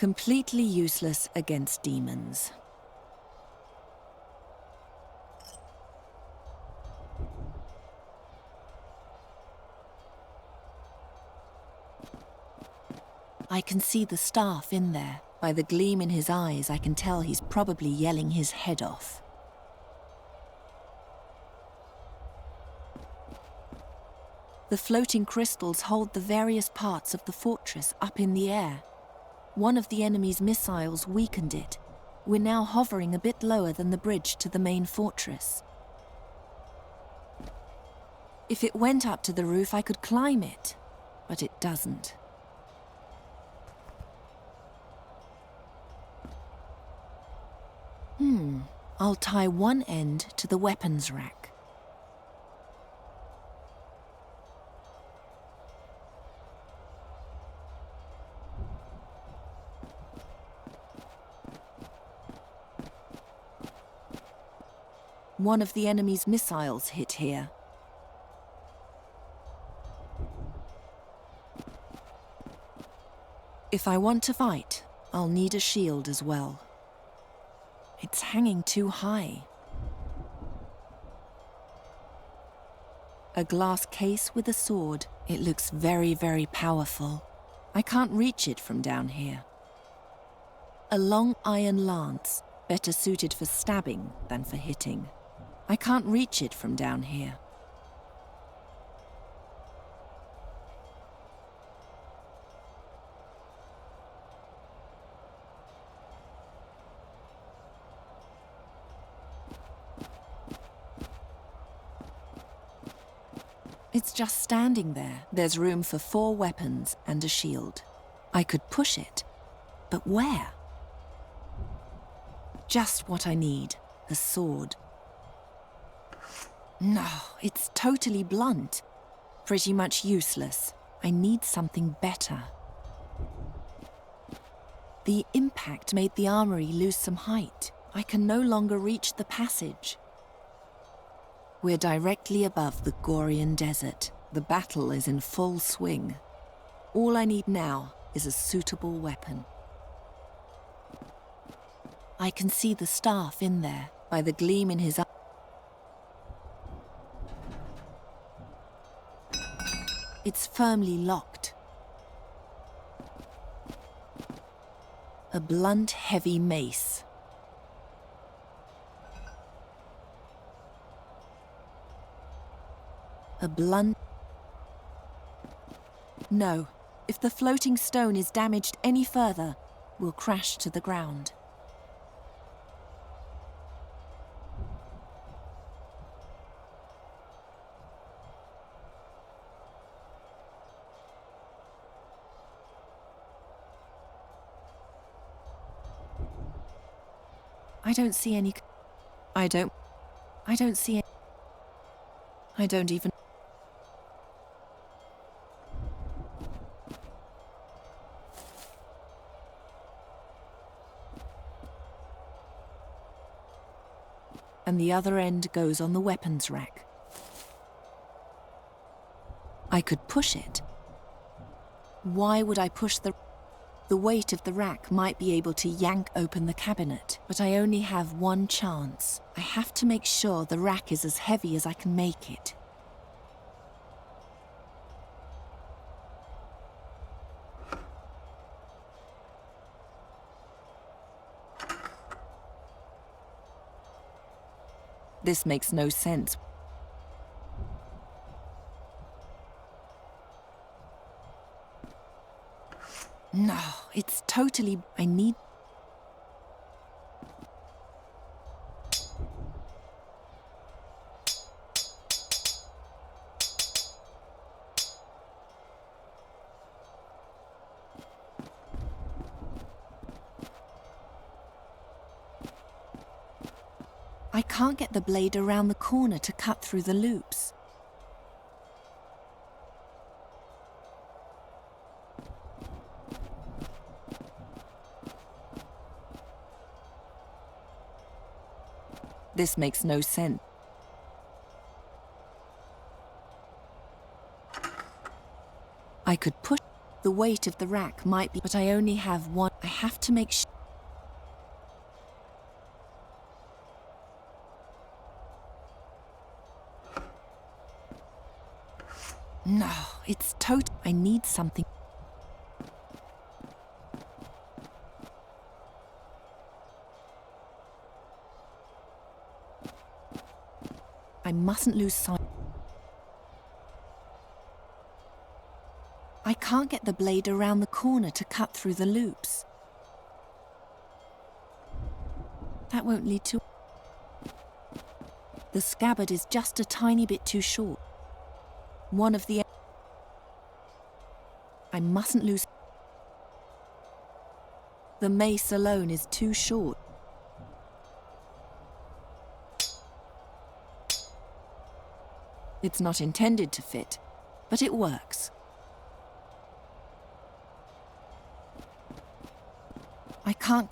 Completely useless against demons. I can see the staff in there. By the gleam in his eyes, I can tell he's probably yelling his head off. The floating crystals hold the various parts of the fortress up in the air. One of the enemy's missiles weakened it. We're now hovering a bit lower than the bridge to the main fortress. If it went up to the roof, I could climb it, but it doesn't. I'll tie one end to the weapons rack. One of the enemy's missiles hit here. If I want to fight, I'll need a shield as well. It's hanging too high. A glass case with a sword. It looks very, very powerful. I can't reach it from down here. A long iron lance, better suited for stabbing than for hitting. I can't reach it from down here. It's just standing there. There's room for 4 weapons and a shield. I could push it, but where? Just what I need, a sword. No, it's totally blunt. Pretty much useless. I need something better. The impact made the armory lose some height. I can no longer reach the passage. We're directly above the Gorian desert. The battle is in full swing. All I need now is a suitable weapon. I can see the staff in there, by the gleam in his eye. It's firmly locked. A blunt, heavy mace. A blunt... No, if the floating stone is damaged any further, we'll crash to the ground. I don't see any... I don't see... I don't even... And the other end goes on the weapons rack. I could push it. Why would I push the... The weight of the rack might be able to yank open the cabinet, but I only have one chance. I have to make sure the rack is as heavy as I can make it. This makes no sense. No, it's totally... I need... I can't get the blade around the corner to cut through the loops. This makes no sense. I could push. The weight of the rack might be, but I only have one. I have to make sure. No, it's total. I need something. I mustn't lose sight. I can't get the blade around the corner to cut through the loops. That won't lead to... The scabbard is just a tiny bit too short. One of the... I mustn't lose... The mace alone is too short. It's not intended to fit, but it works. I can't...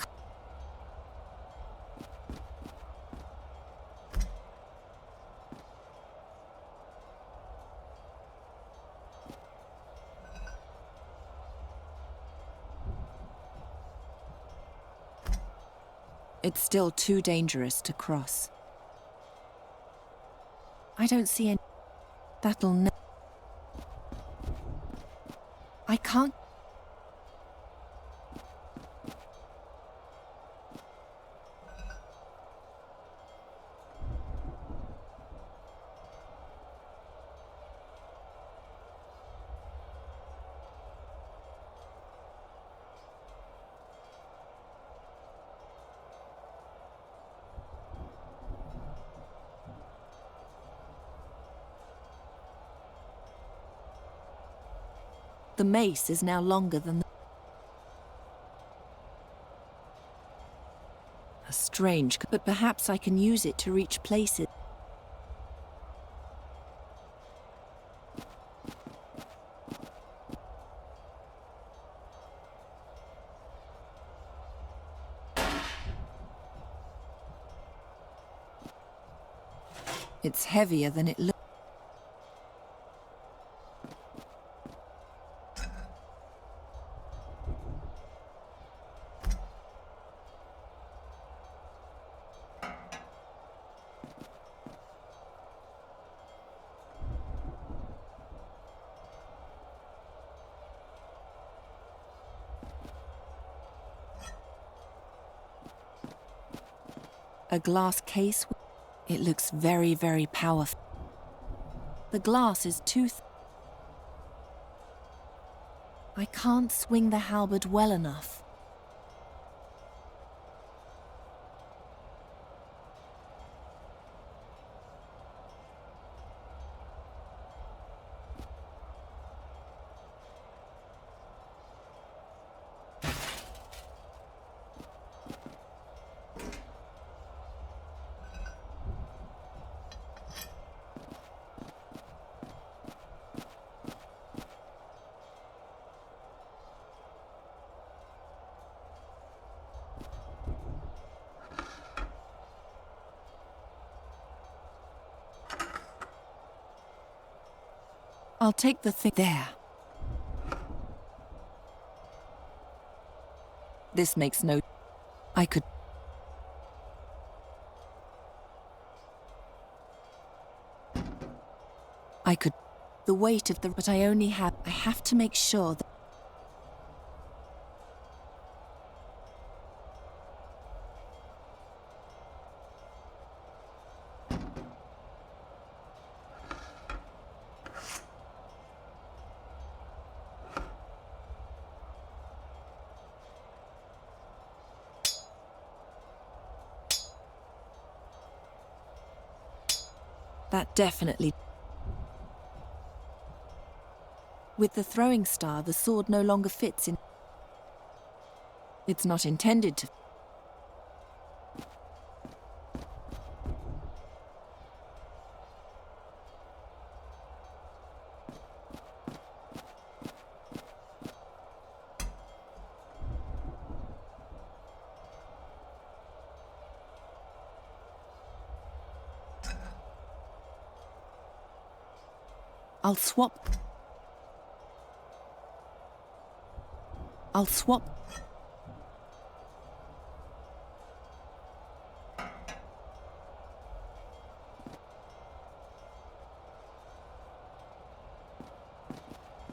It's still too dangerous to cross. I don't see any... That'll ne... I can't... The mace is now longer than the... A strange... But perhaps I can use it to reach places. It's heavier than it looks. A glass case. It looks very, very powerful. The glass is too I can't swing the halberd well enough. I'll take the thing there. This makes no... I could... The weight of the... But I only have... I have to make sure that... That definitely... With the throwing star, the sword no longer fits in... It's not intended to... I'll swap.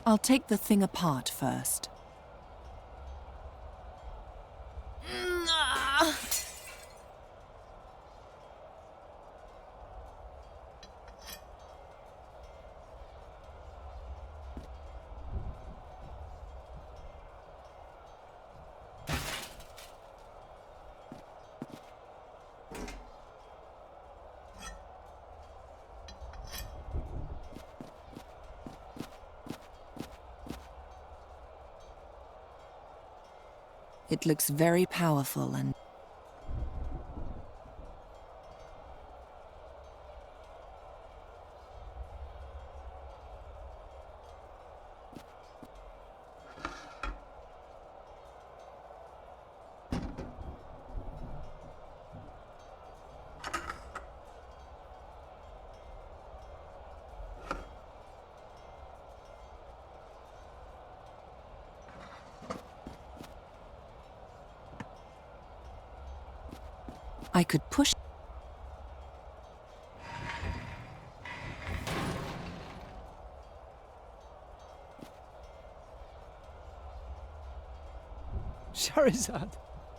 I'll take the thing apart first. It looks very powerful and... I could push... Charizard!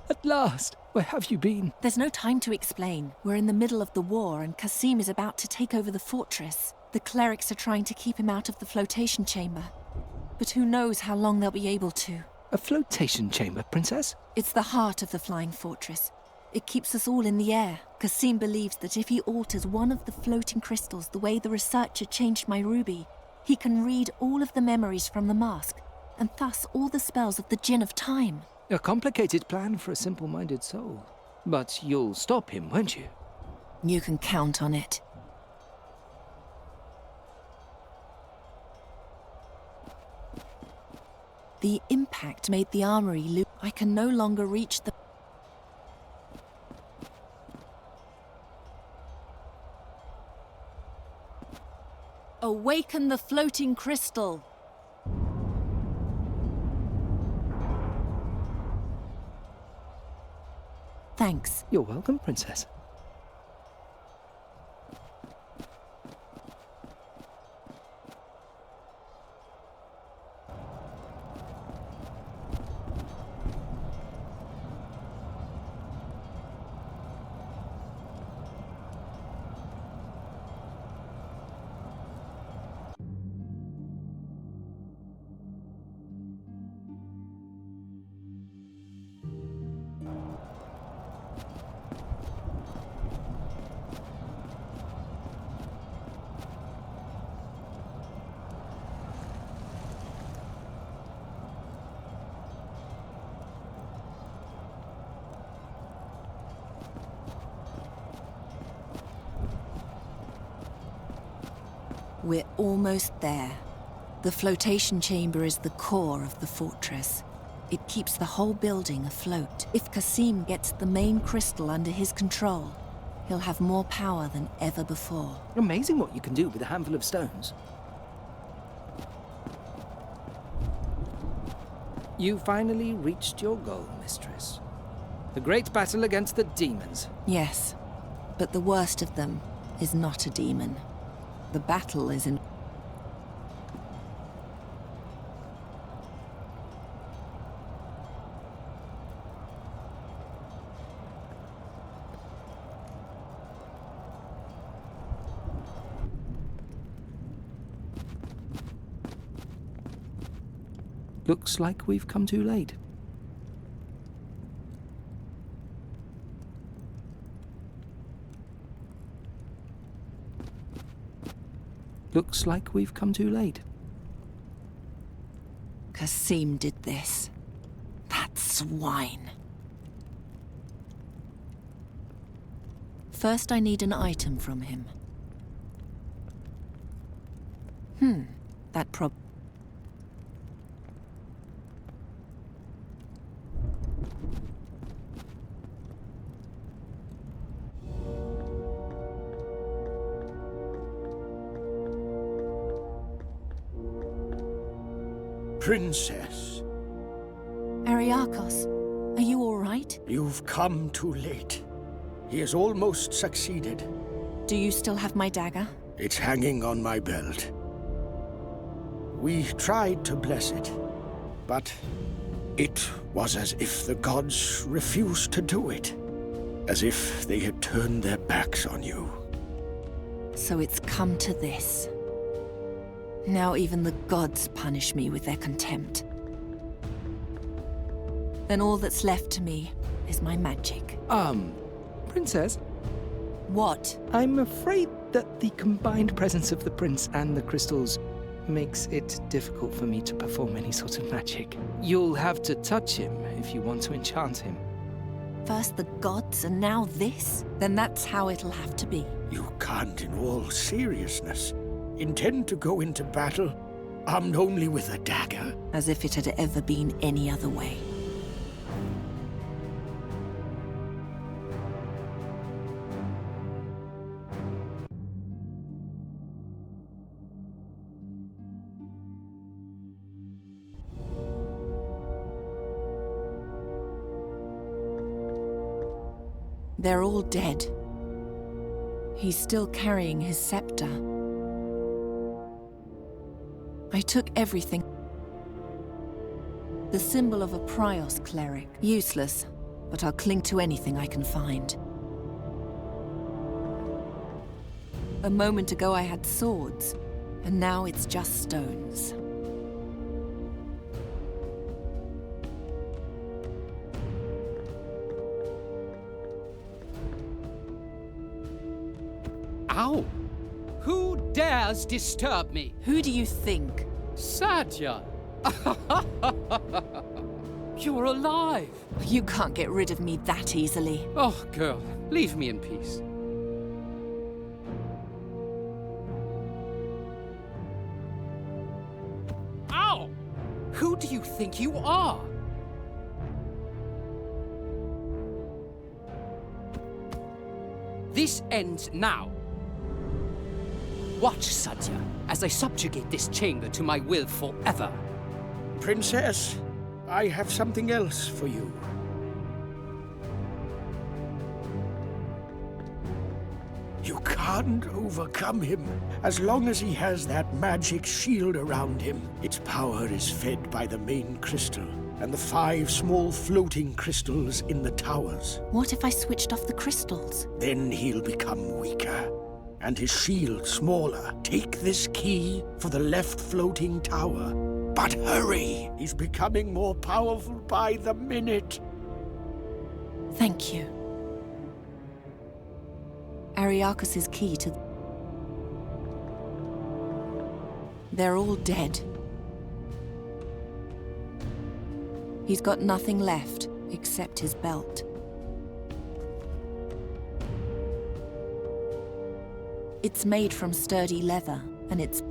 At last! Where have you been? There's no time to explain. We're in the middle of the war and Kasim is about to take over the fortress. The clerics are trying to keep him out of the flotation chamber. But who knows how long they'll be able to. A flotation chamber, Princess? It's the heart of the flying fortress. It keeps us all in the air. Kasim believes that if he alters one of the floating crystals the way the researcher changed my ruby, he can read all of the memories from the mask, and thus all the spells of the Djinn of Time. A complicated plan for a simple-minded soul. But you'll stop him, won't you? You can count on it. The impact made the armory loop. I can no longer reach the... Awaken the floating crystal! Thanks. You're welcome, Princess. We're almost there. The flotation chamber is the core of the fortress. It keeps the whole building afloat. If Kasim gets the main crystal under his control, he'll have more power than ever before. Amazing what you can do with a handful of stones. You finally reached your goal, Mistress. The great battle against the demons. Yes, but the worst of them is not a demon. The battle is in... Looks like we've come too late. Looks like we've come too late. Kasim did this. That swine. First, I need an item from him. That Princess. Ariakos, are you all right? You've come too late. He has almost succeeded. Do you still have my dagger? It's hanging on my belt. We tried to bless it, but it was as if the gods refused to do it. As if they had turned their backs on you. So it's come to this. Now even the gods punish me with their contempt. Then all that's left to me is my magic. Princess? What? I'm afraid that the combined presence of the prince and the crystals makes it difficult for me to perform any sort of magic. You'll have to touch him if you want to enchant him. First the gods and now this? Then that's how it'll have to be. You can't, in all seriousness, intend to go into battle armed only with a dagger? As if it had ever been any other way. They're all dead. He's still carrying his scepter. I took everything. The symbol of a Prios cleric. Useless, but I'll cling to anything I can find. A moment ago I had swords, and now it's just stones. Ow! Who dares disturb me? Who do you think? Satya! You're alive! You can't get rid of me that easily. Oh, girl, leave me in peace. Ow! Who do you think you are? This ends now. Watch, Satya, as I subjugate this chamber to my will forever. Princess, I have something else for you. You can't overcome him as long as he has that magic shield around him. Its power is fed by the main crystal and the 5 small floating crystals in the towers. What if I switched off the crystals? Then he'll become weaker, and his shield smaller. Take this key for the left floating tower. But hurry! He's becoming more powerful by the minute. Thank you. Ariakos' key to... They're all dead. He's got nothing left except his belt. It's made from sturdy leather, and it's...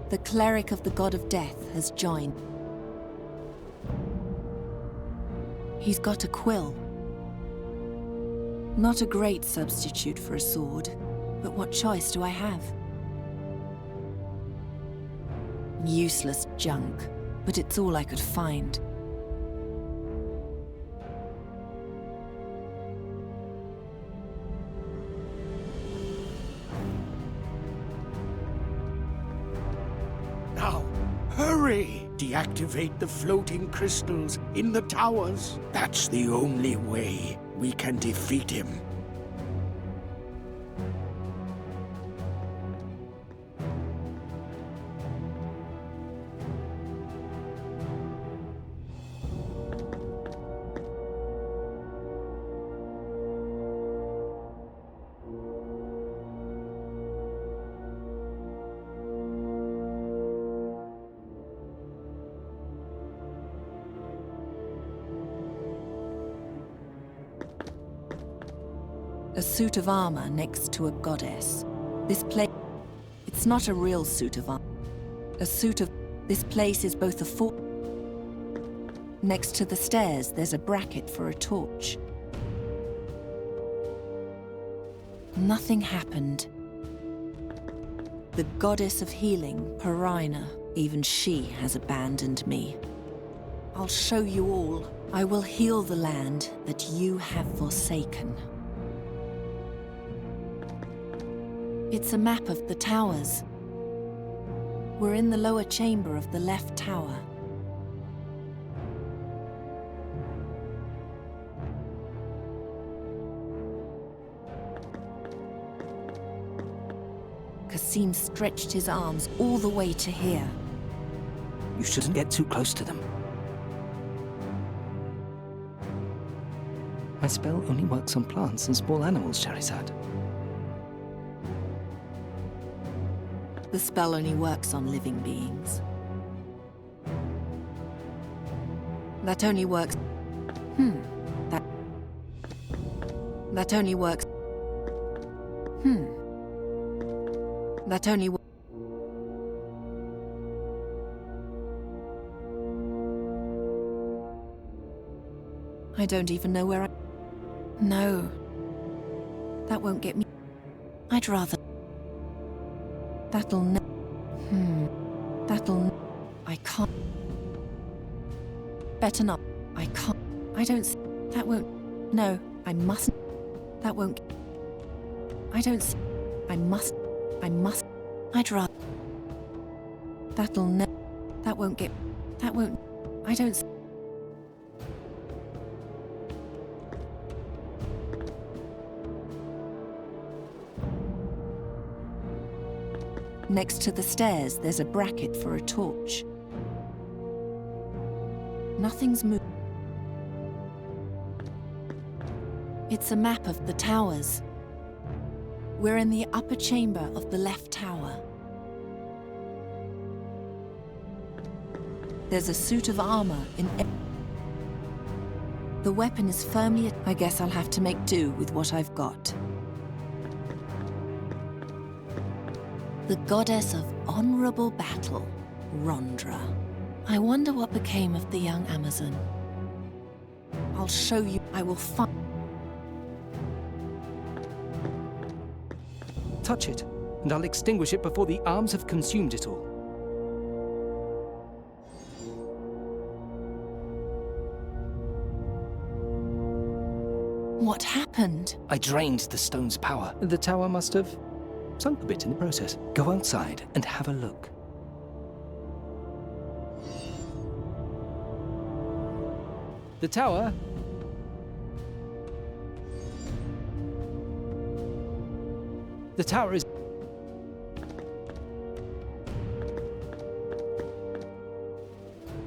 The cleric of the god of death has joined. He's got a quill. Not a great substitute for a sword, but what choice do I have? Useless junk, but it's all I could find. Now, hurry! Deactivate the floating crystals in the towers. That's the only way we can defeat him. A suit of armor next to a goddess. It's not a real suit of armor. This place is both a fort... Next to the stairs, there's a bracket for a torch. Nothing happened. The goddess of healing, Perina, even she has abandoned me. I'll show you all. I will heal the land that you have forsaken. It's a map of the towers. We're in the lower chamber of the left tower. Kasim stretched his arms all the way to here. You shouldn't get too close to them. My spell only works on plants and small animals, Charizard. The spell only works on living beings. That only works... That only works... That only works... I don't even know where I... No. That won't get me... I'd rather... That'll That'll I can't... Better not. I can't... I don't... That won't... No, I mustn't... That won't... I don't... I must... I'd rather... That'll That won't get... That won't... I don't... Next to the stairs, there's a bracket for a torch. Nothing's moved. It's a map of the towers. We're in the upper chamber of the left tower. There's a suit of armor in... The weapon is firmly... I guess I'll have to make do with what I've got. The goddess of honorable battle, Rondra. I wonder what became of the young Amazon. I'll show you. I will find... Touch it, and I'll extinguish it before the arms have consumed it all. What happened? I drained the stone's power. The tower must have sunk a bit in the process. Go outside and have a look. The tower... The tower is...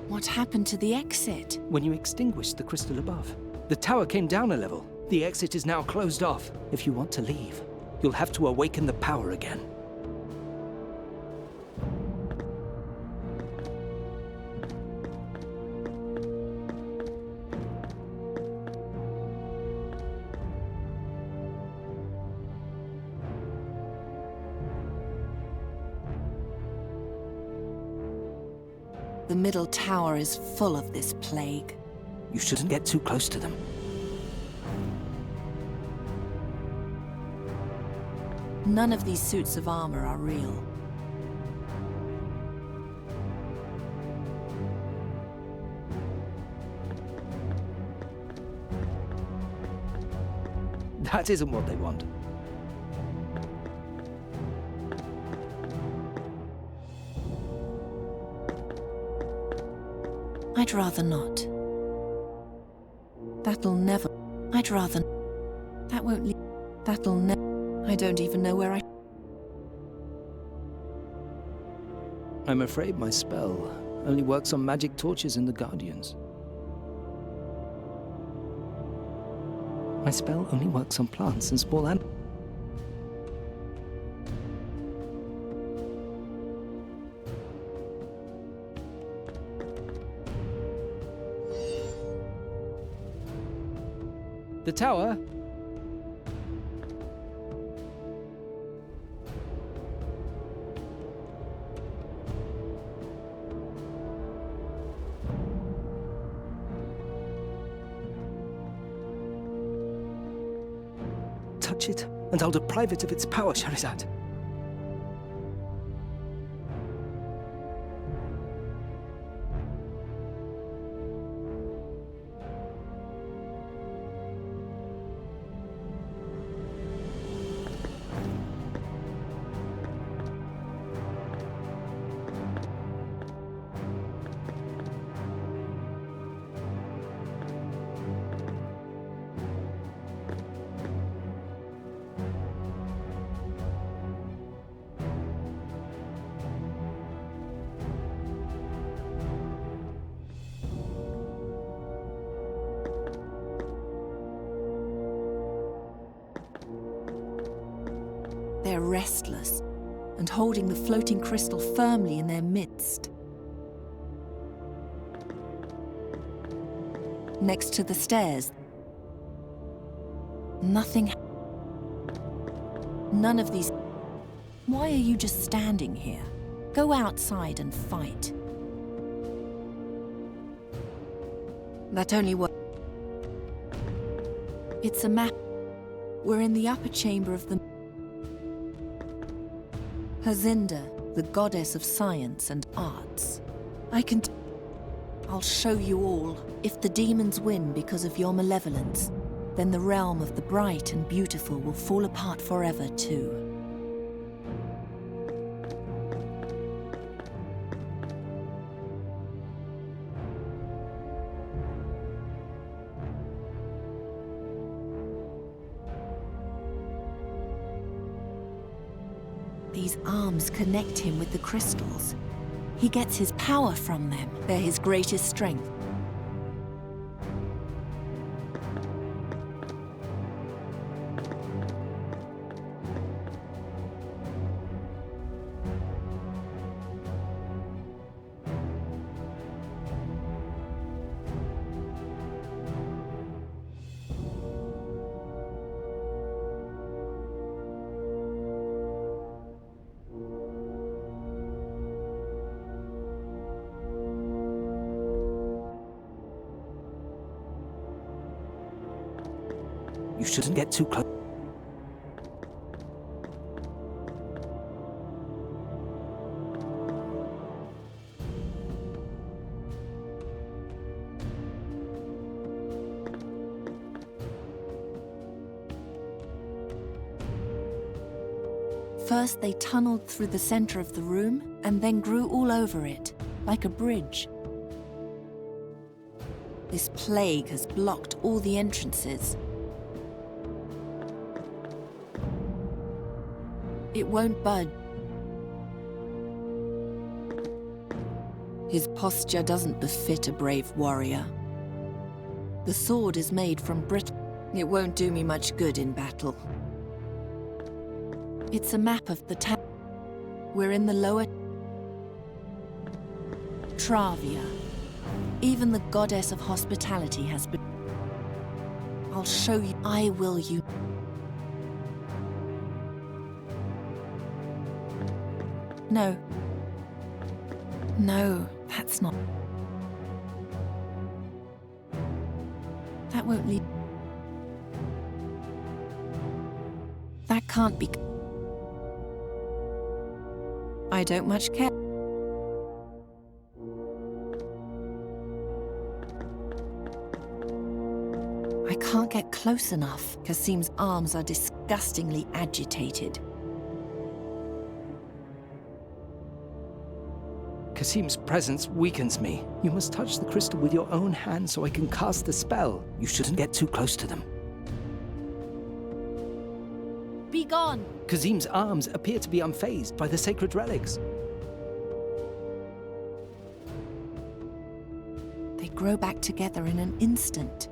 What happened to the exit? When you extinguished the crystal above, the tower came down a level. The exit is now closed off. If you want to leave, you'll have to awaken the power again. The middle tower is full of this plague. You shouldn't get too close to them. None of these suits of armor are real. That isn't what they want. I'd rather not. That'll never... I'd rather... That won't leave... That'll never... I don't even know where I... I'm afraid my spell only works on magic torches and the Guardians. My spell only works on plants and small animals. The tower? Touch it, and I'll deprive it of its power, Charizard. They're restless and holding the floating crystal firmly in their midst. Next to the stairs, nothing. None of these. Why are you just standing here? Go outside and fight. That only works. It's a map. We're in the upper chamber of the... Hazinda, the goddess of science and arts. I'll show you all. If the demons win because of your malevolence, then the realm of the bright and beautiful will fall apart forever too. These arms connect him with the crystals. He gets his power from them. They're his greatest strength. You shouldn't get too close. First, they tunneled through the center of the room and then grew all over it, like a bridge. This plague has blocked all the entrances. It won't budge. His posture doesn't befit a brave warrior. The sword is made from brittle. It won't do me much good in battle. It's a map of the town. We're in the lower Travia. Even the goddess of hospitality has been. I'll show you. I will you. No. No, that's not. That won't lead. That can't be. I don't much care. I can't get close enough. Kasim's arms are disgustingly agitated. Kasim's presence weakens me. You must touch the crystal with your own hand so I can cast the spell. You shouldn't get too close to them. Be gone! Kasim's arms appear to be unfazed by the sacred relics. They grow back together in an instant.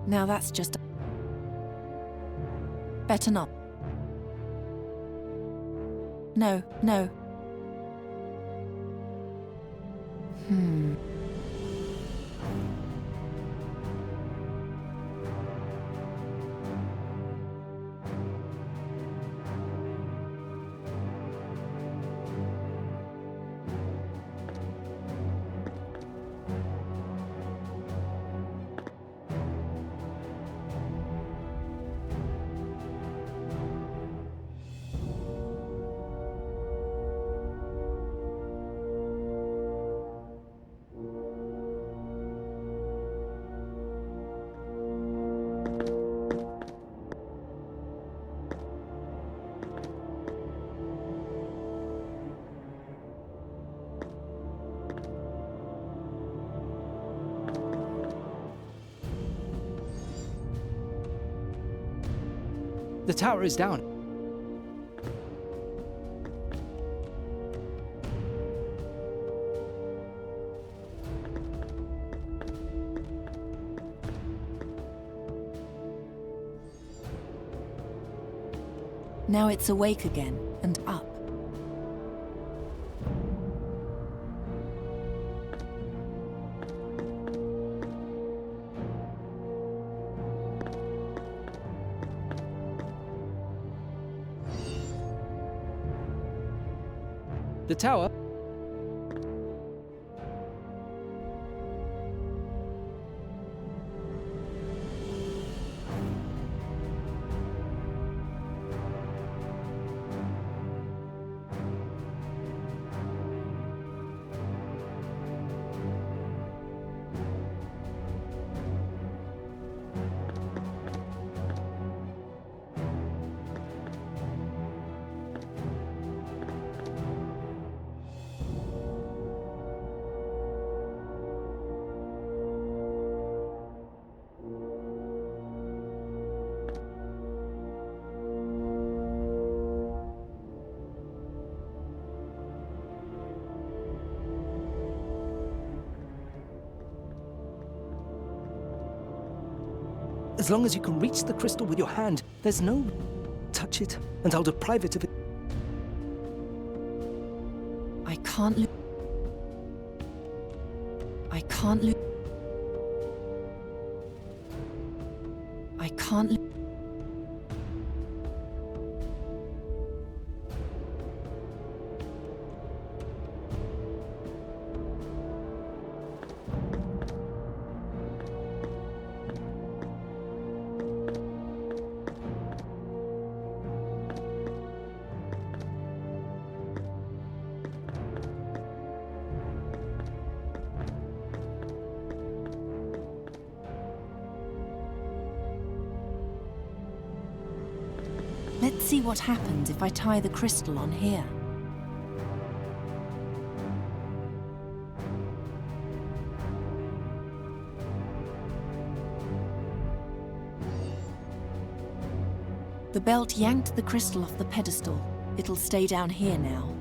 Now that's just... Better not. No, no. The tower is down. Now it's awake again and up. The tower. As long as you can reach the crystal with your hand, there's no touch it, and I'll deprive it of it. I can't lose. I can't lose. I can't lose. Let's see what happens if I tie the crystal on here. The belt yanked the crystal off the pedestal. It'll stay down here now.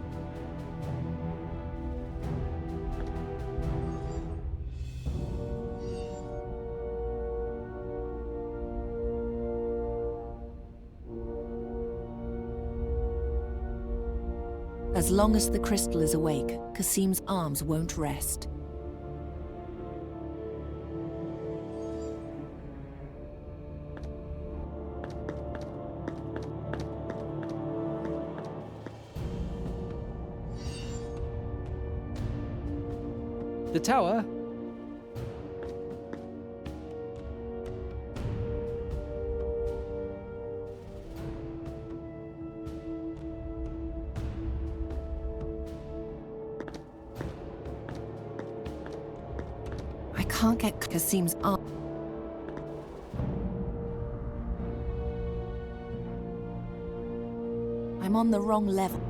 As long as the crystal is awake, Kasim's arms won't rest. The tower. I can't get Kasim's arm. I'm on the wrong level.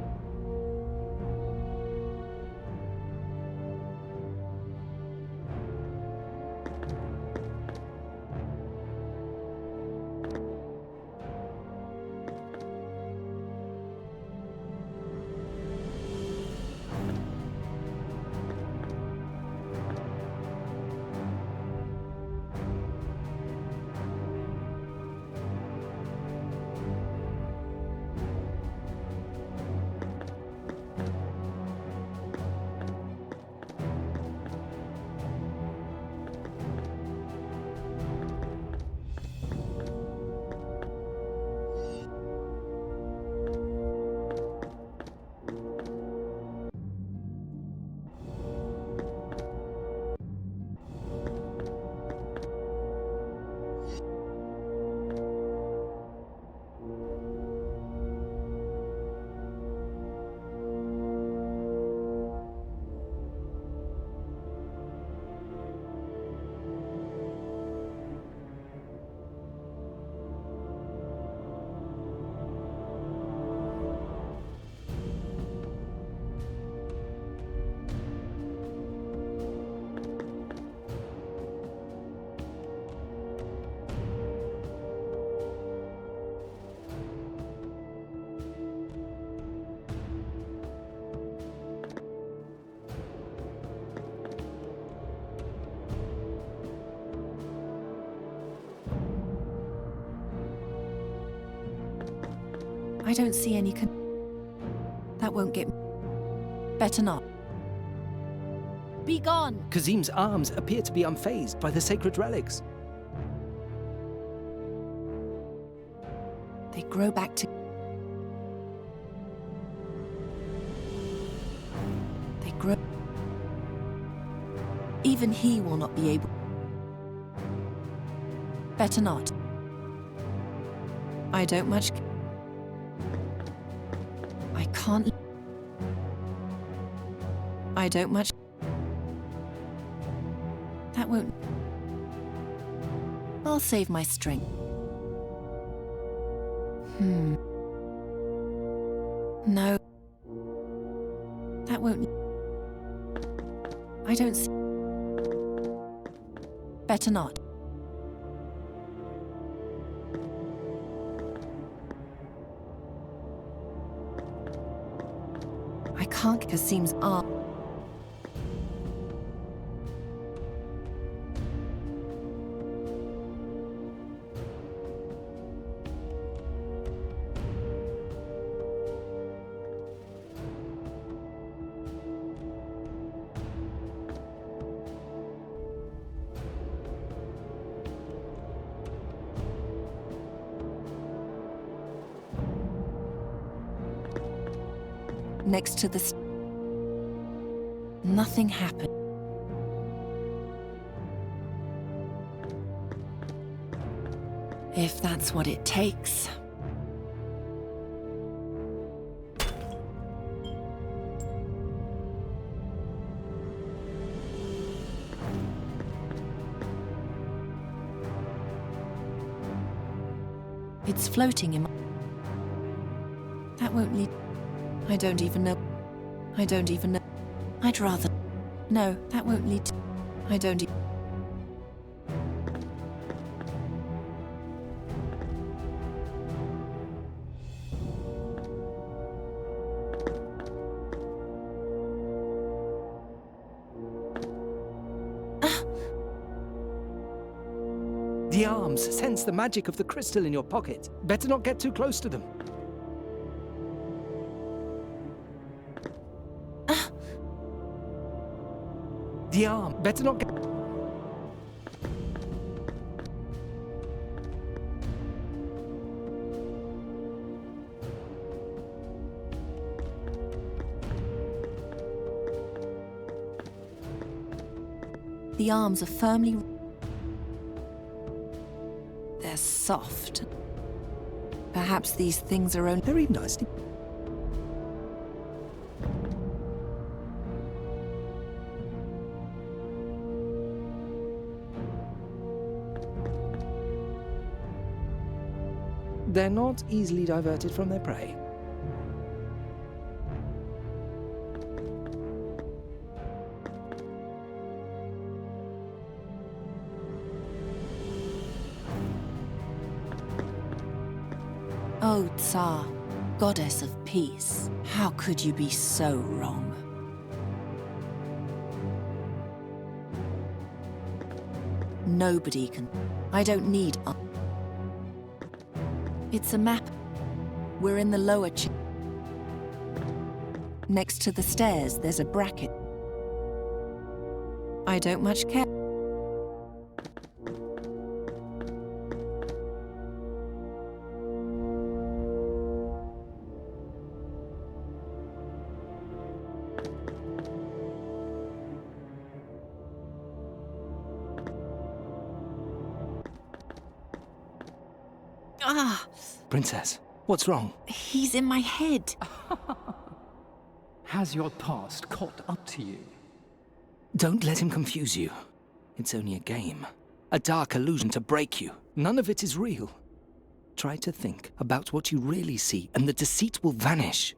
I don't see any That won't get... Better not. Be gone! Kazim's arms appear to be unfazed by the sacred relics. They grow back to... They grow... Even he will not be able... Better not. I don't much... I can't... I don't much... That won't... I'll save my strength. No. That won't... I don't see... Better not. I can't get Kasim's arm. Next to the... Nothing happened. If that's what it takes. It's floating in my... That won't lead... I don't even know. I don't even know. I'd rather... No, that won't lead to... I don't even... The arms sense the magic of the crystal in your pocket. Better not get too close to them. The arm. Better not get... The arms are firmly... They're soft. Perhaps these things are only... Very nicely. They're not easily diverted from their prey. Oh, Tsar, goddess of peace, how could you be so wrong? Nobody can... I don't need... It's a map. We're in the lower Next to the stairs, there's a bracket. I don't much care. Ah! Princess, what's wrong? He's in my head. Has your past caught up to you? Don't let him confuse you. It's only a game. A dark illusion to break you. None of it is real. Try to think about what you really see, and the deceit will vanish.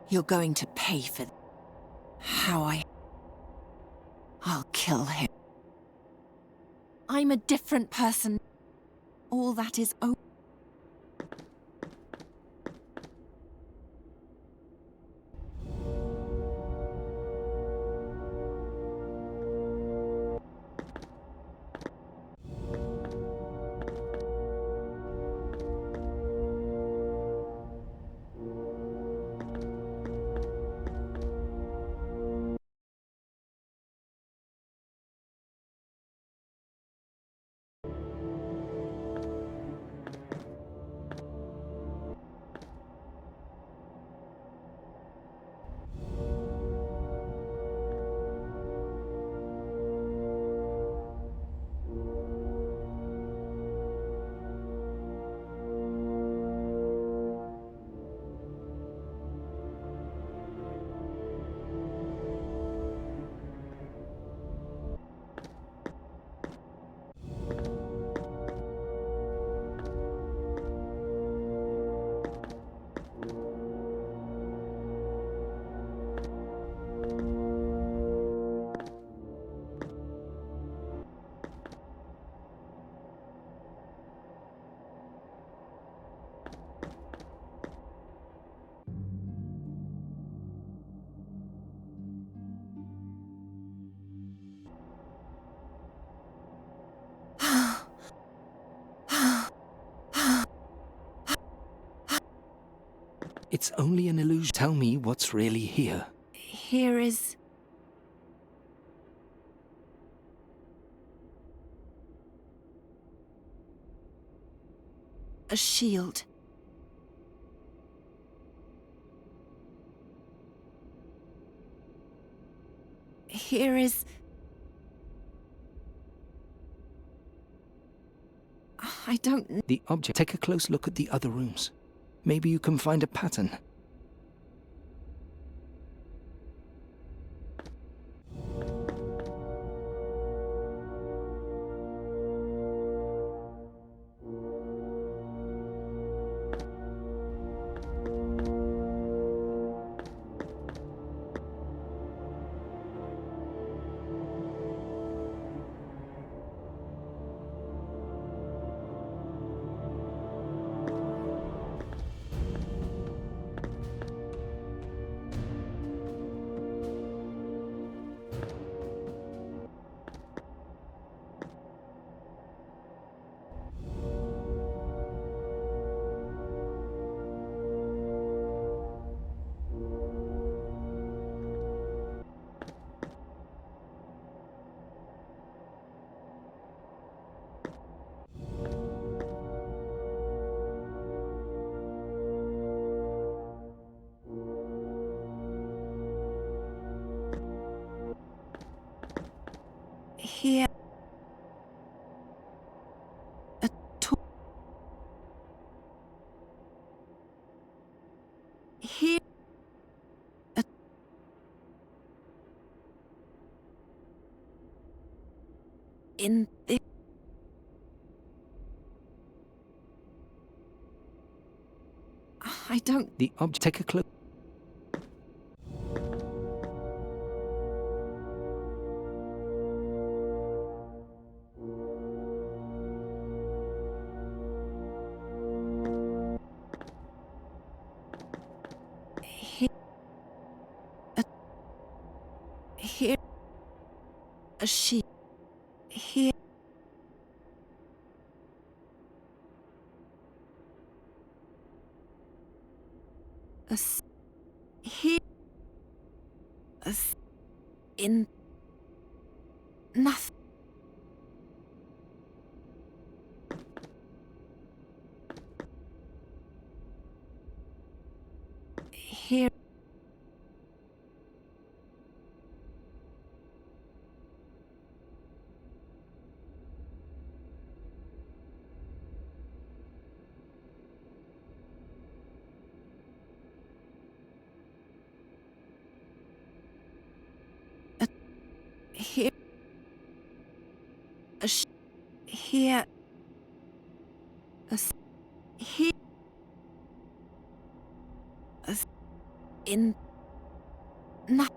You're going to pay for how I'll kill him. I'm a different person. All that is over. It's only an illusion. Tell me what's really here. Here is... a shield. Here is... I don't... The object. Take a close look at the other rooms. Maybe you can find a pattern. Here... a tool... Here... a... in this... I don't... The object. Take a close. Here... a... here... a sheep... here... a... here... a... in... nothing... here... here... a here... a... here... a... in... nothing...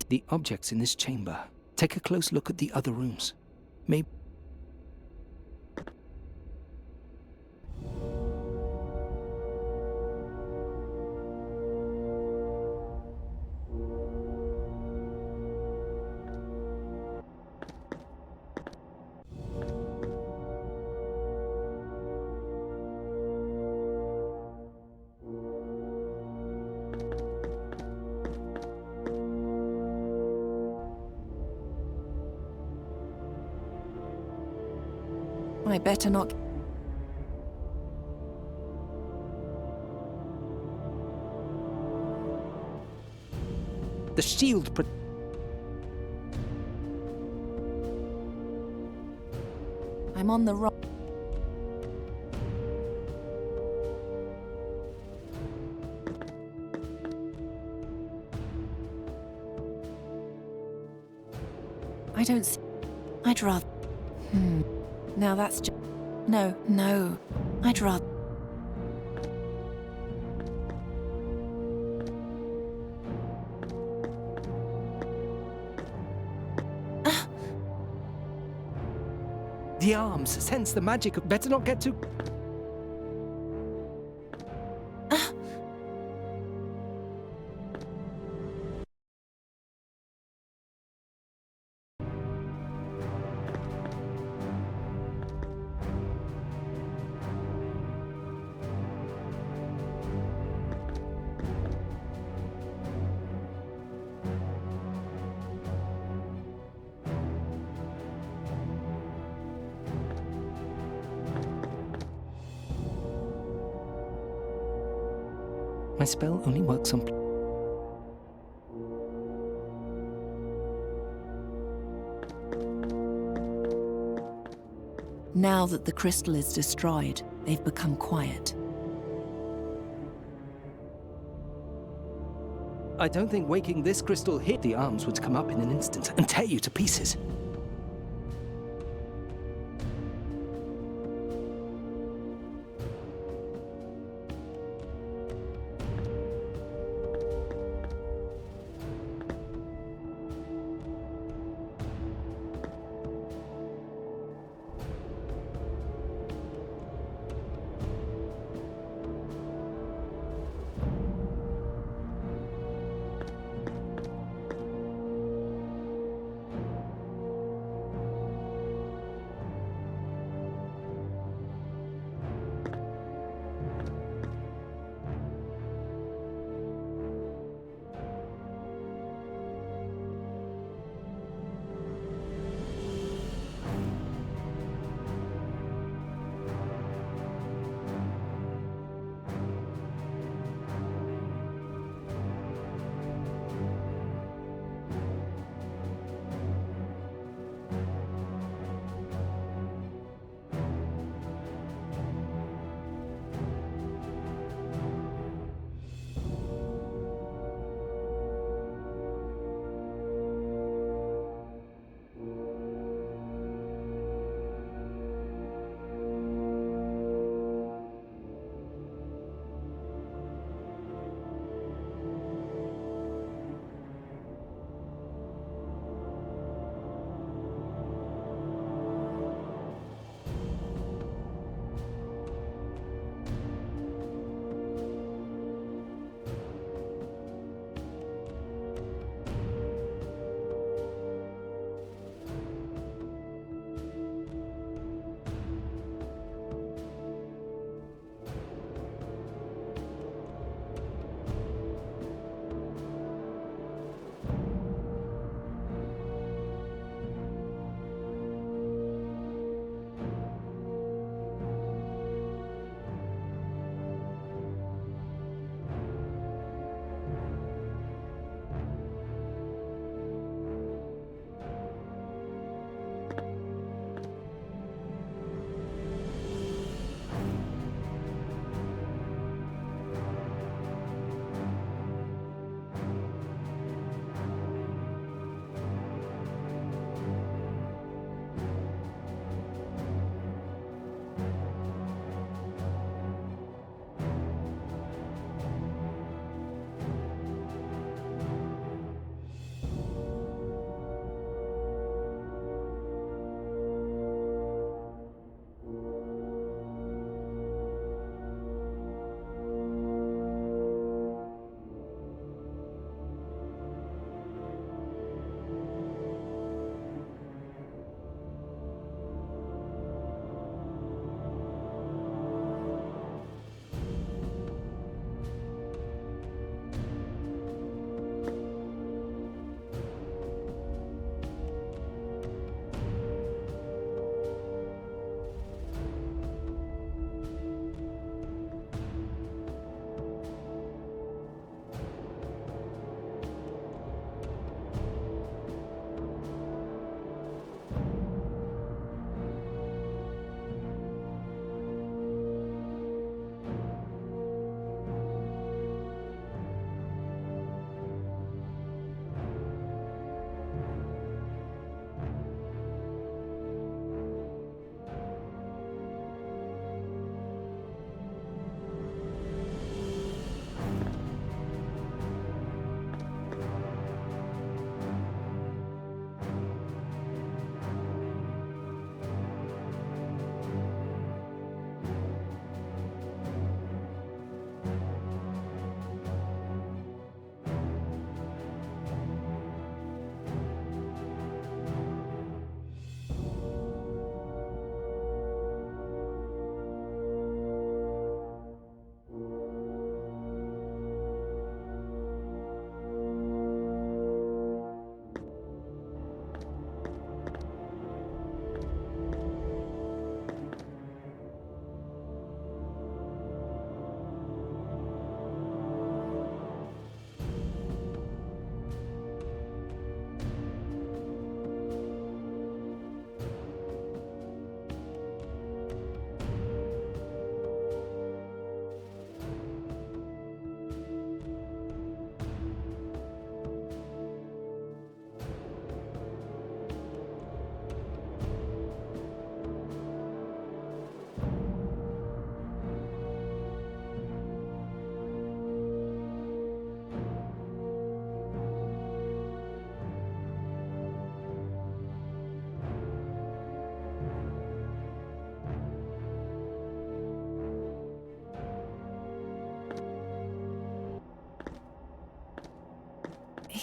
The objects in this chamber. Take a close look at the other rooms. Maybe... I better not... The shield... I'm on the wrong... I don't see... I'd rather... Now that's just... No, no. I'd rather... The arms sense the magic. Better not get too... My spell only works on... Now that the crystal is destroyed, they've become quiet. I don't think waking this crystal hit the arms would come up in an instant and tear you to pieces.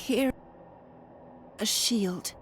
Here, a shield.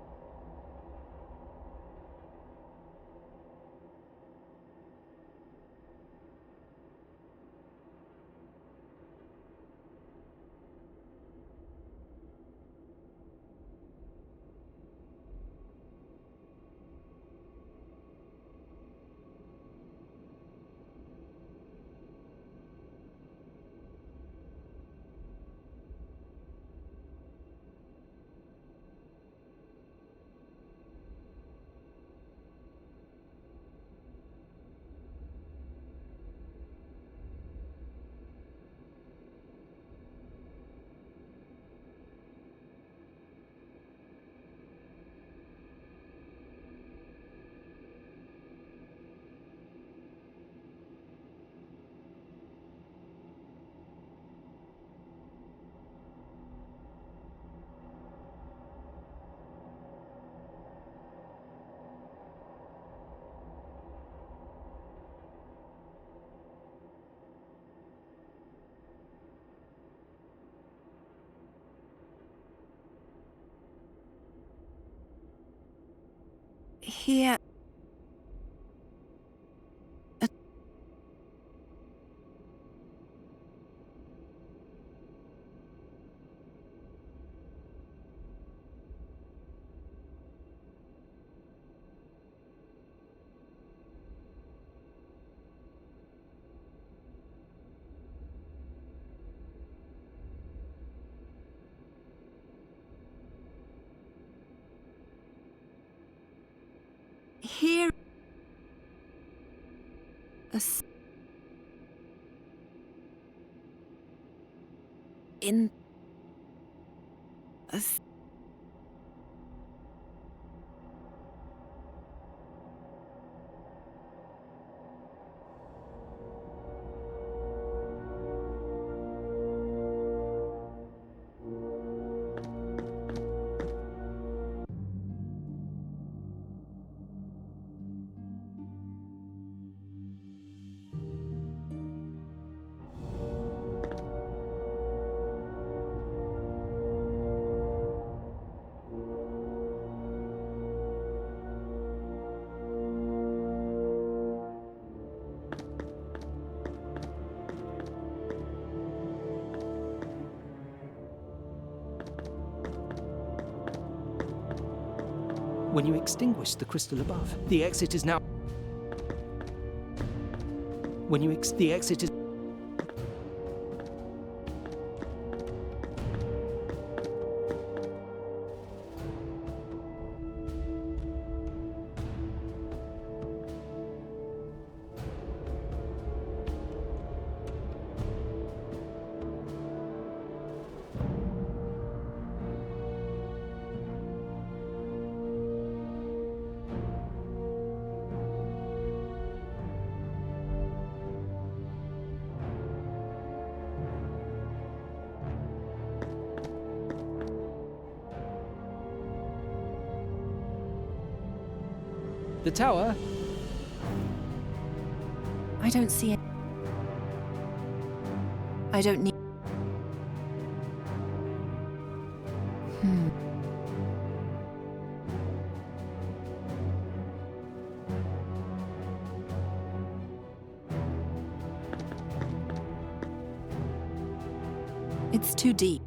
Here, a here, a in a When you extinguish the crystal above, the exit is now... When you the exit is... The tower? I don't see it. I don't need. It's too deep.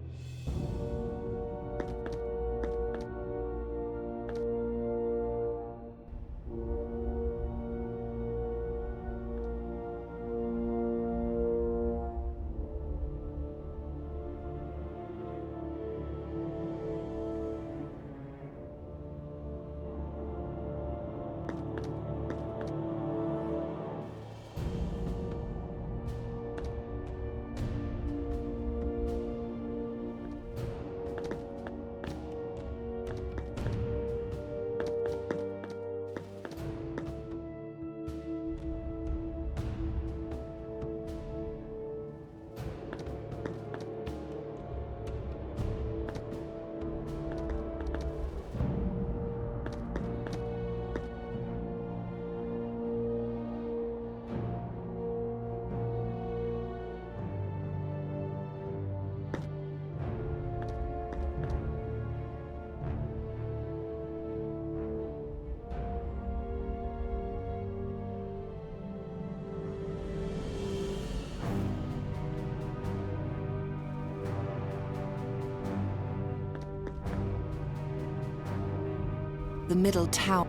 The middle tower.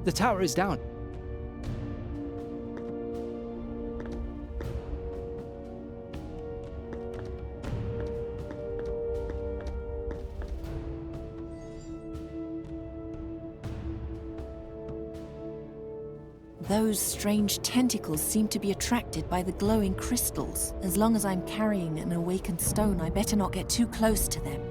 The tower is down. Those strange tentacles seem to be attracted by the glowing crystals. As long as I'm carrying an awakened stone, I better not get too close to them.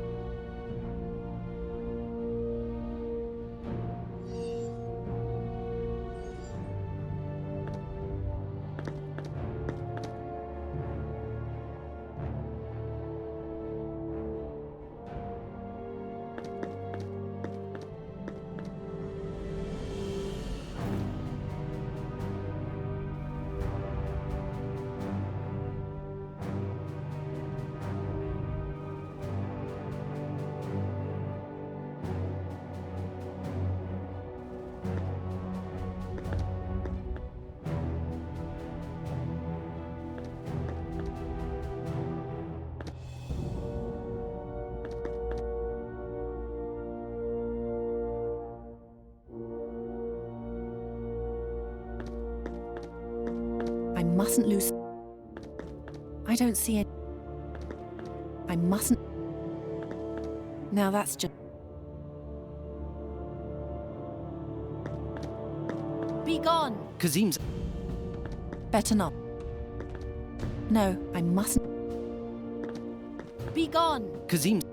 I mustn't lose. I don't see it. I mustn't. Now that's just. Be gone! Kazim's. Better not. No, I mustn't. Be gone! Kazim's.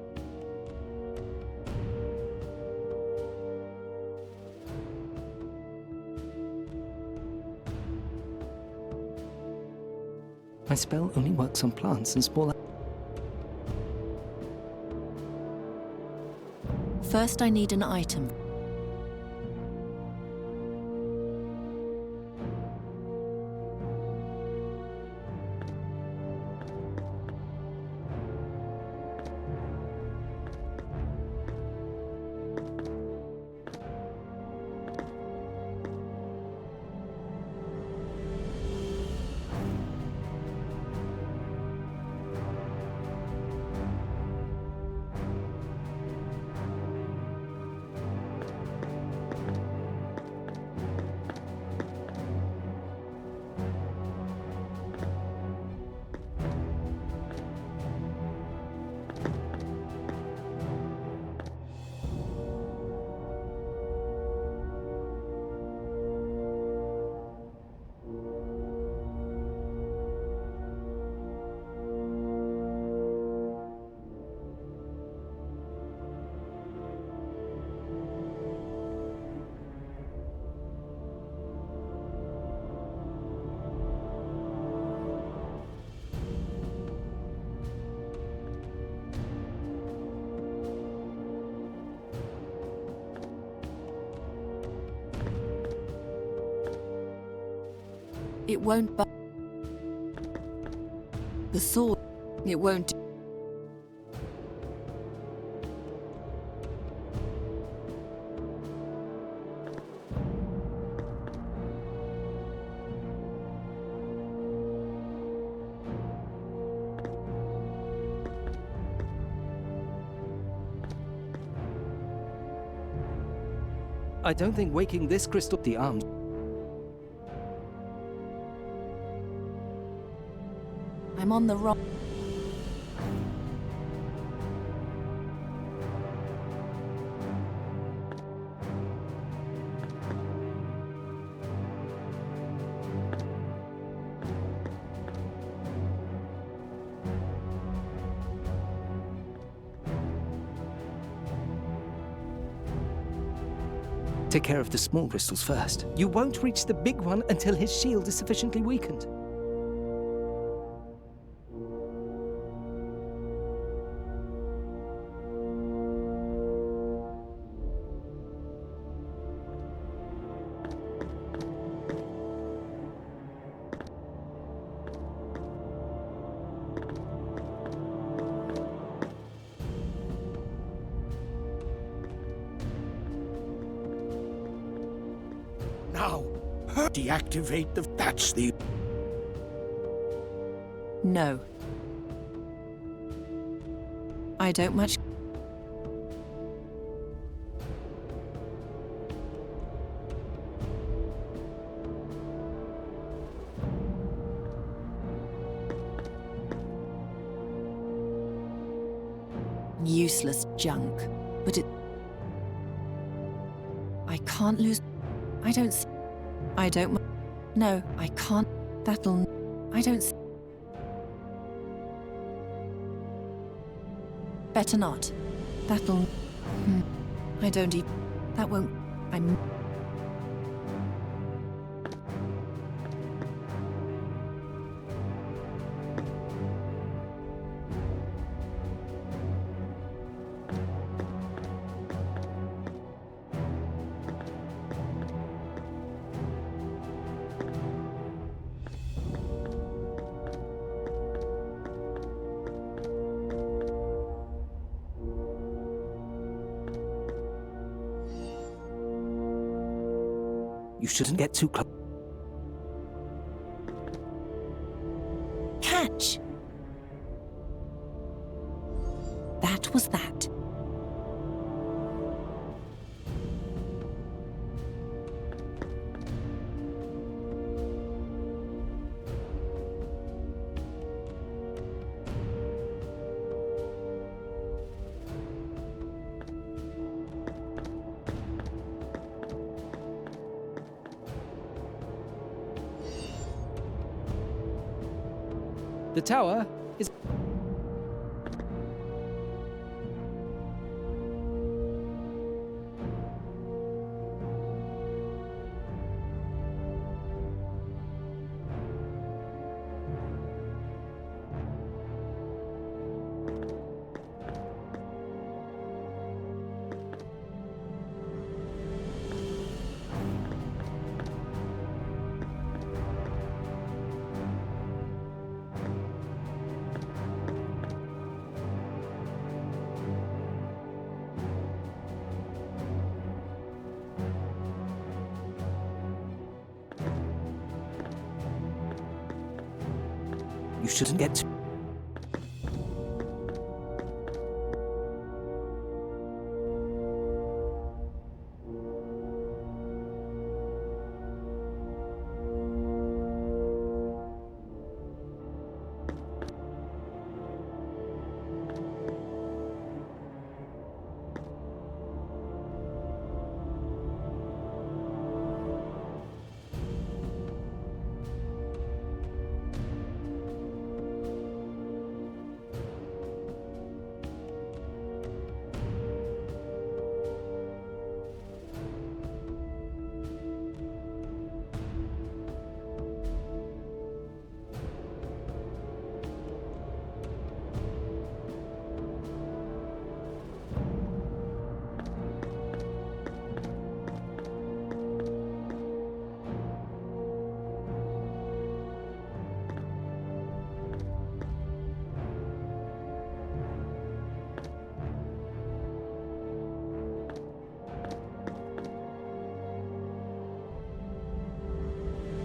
My spell only works on plants and small. First, I need an item. It won't bu- The sword, it won't. I don't think waking this crystal the arms. I'm on the wrong. Take care of the small crystals first. You won't reach the big one until his shield is sufficiently weakened. Deactivate the... That's the... No. I don't much... Useless junk. But it... I can't lose... I don't... I don't... No, I can't... That'll... I don't... Better not. That'll... I don't even... That won't... I'm... You shouldn't get too close. Catch! That was that. The tower is... You shouldn't get too...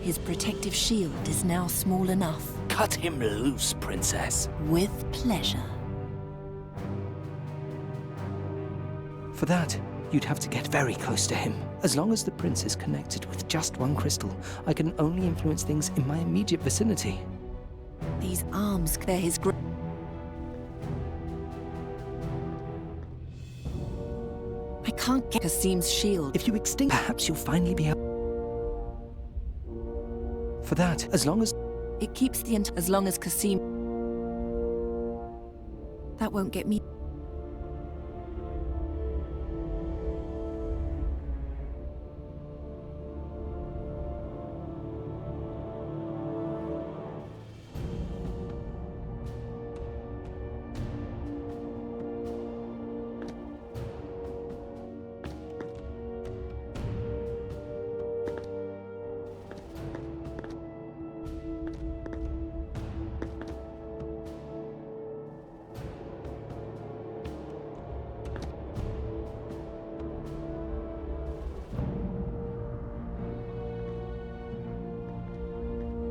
His protective shield is now small enough. Cut him loose, Princess. With pleasure. For that, you'd have to get very close to him. As long as the prince is connected with just one crystal, I can only influence things in my immediate vicinity. These arms, they're his I can't get Kasim's shield. If you extinct, perhaps you'll finally be able... For that, as long as... It keeps the as long as Kasim... That won't get me...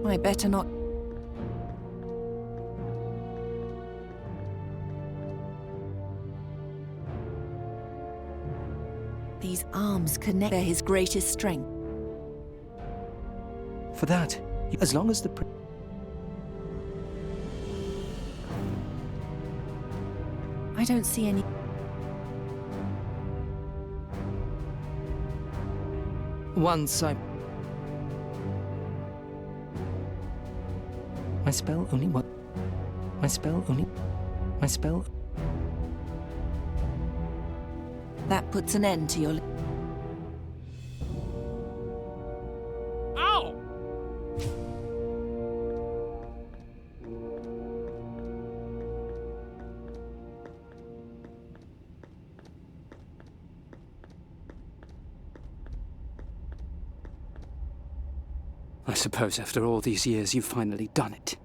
I better not. These arms connect. They're his greatest strength. For that, as long as the... I don't see any. Once I... My spell only what? My spell only... My spell... That puts an end to your. Ow! I suppose after all these years you've finally done it.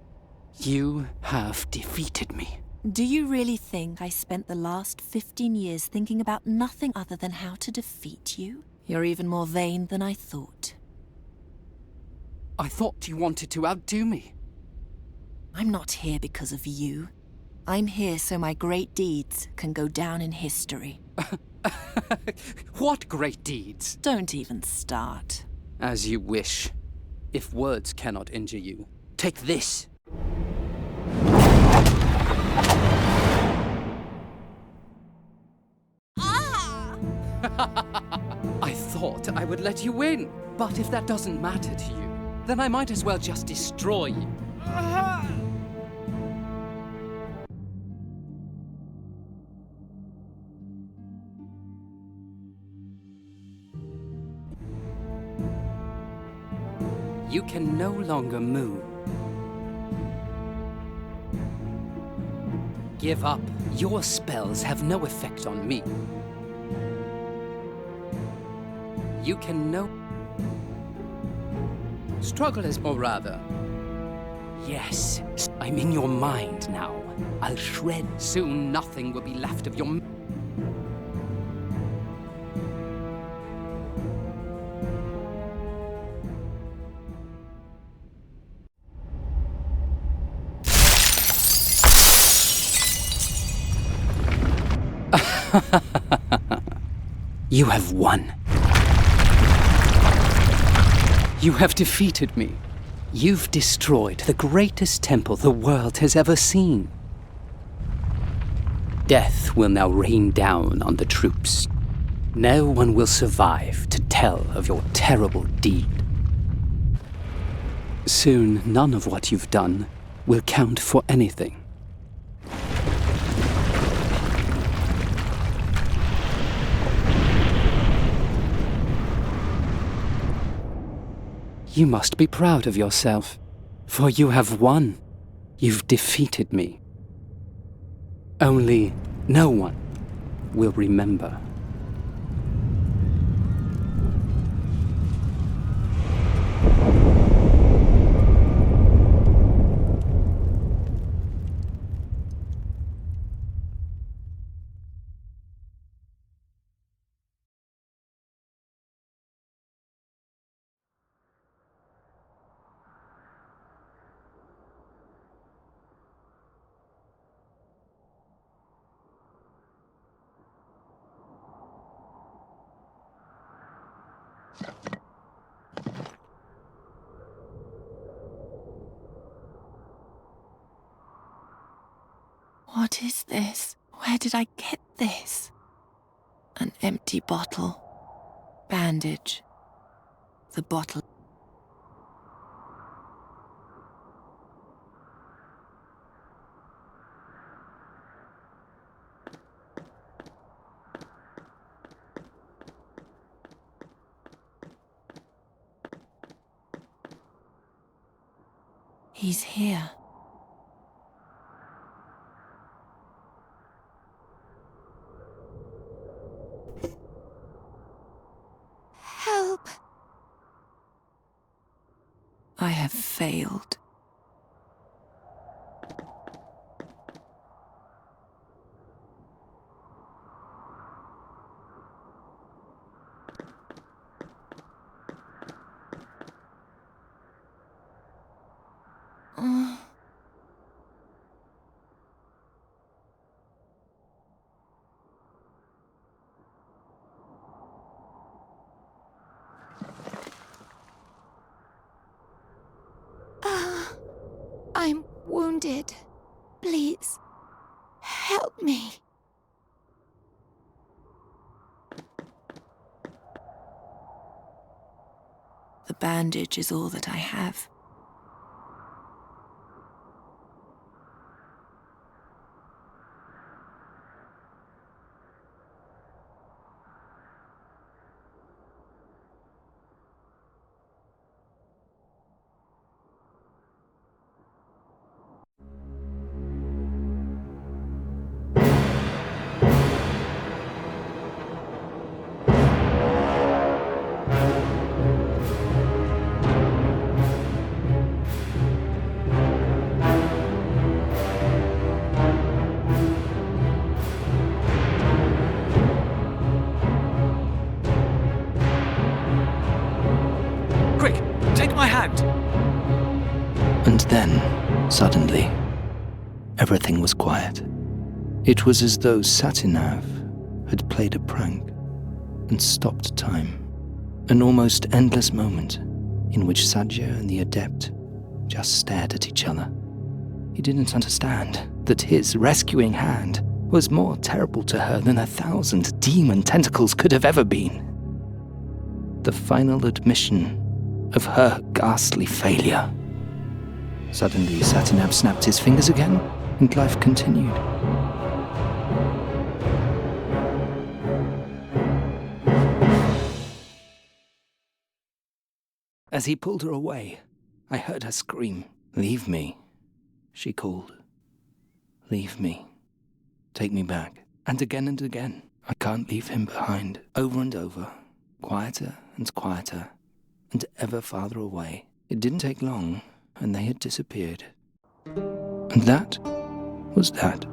You have defeated me. Do you really think I spent the last 15 years thinking about nothing other than how to defeat you? You're even more vain than I thought. I thought you wanted to outdo me. I'm not here because of you. I'm here so my great deeds can go down in history. What great deeds? Don't even start. As you wish. If words cannot injure you, take this. I thought I would let you win, but if that doesn't matter to you, then I might as well just destroy you. You can no longer move. Give up. Your spells have no effect on me. You can no... Struggle is or rather... Yes, I'm in your mind now. I'll shred. Soon nothing will be left of your... You have won. You have defeated me. You've destroyed the greatest temple the world has ever seen. Death will now rain down on the troops. No one will survive to tell of your terrible deed. Soon, none of what you've done will count for anything. You must be proud of yourself, for you have won. You've defeated me. Only no one will remember. What is this? Where did I get this? An empty bottle. Bandage. The bottle. He's here. Help! I have failed. wounded. Please, help me. The bandage is all that I have. Quick, take my hand! And then, suddenly, everything was quiet. It was as though Satinav had played a prank and stopped time. An almost endless moment in which Sadja and the Adept just stared at each other. He didn't understand that his rescuing hand was more terrible to her than 1,000 demon tentacles could have ever been. The final admission of her ghastly failure. Suddenly, Satinav snapped his fingers again, and life continued. As he pulled her away, I heard her scream, "Leave me," she called. "Leave me. Take me back." And again, "I can't leave him behind." Over and over, quieter and quieter, and ever farther away. It didn't take long, and they had disappeared. And that was that.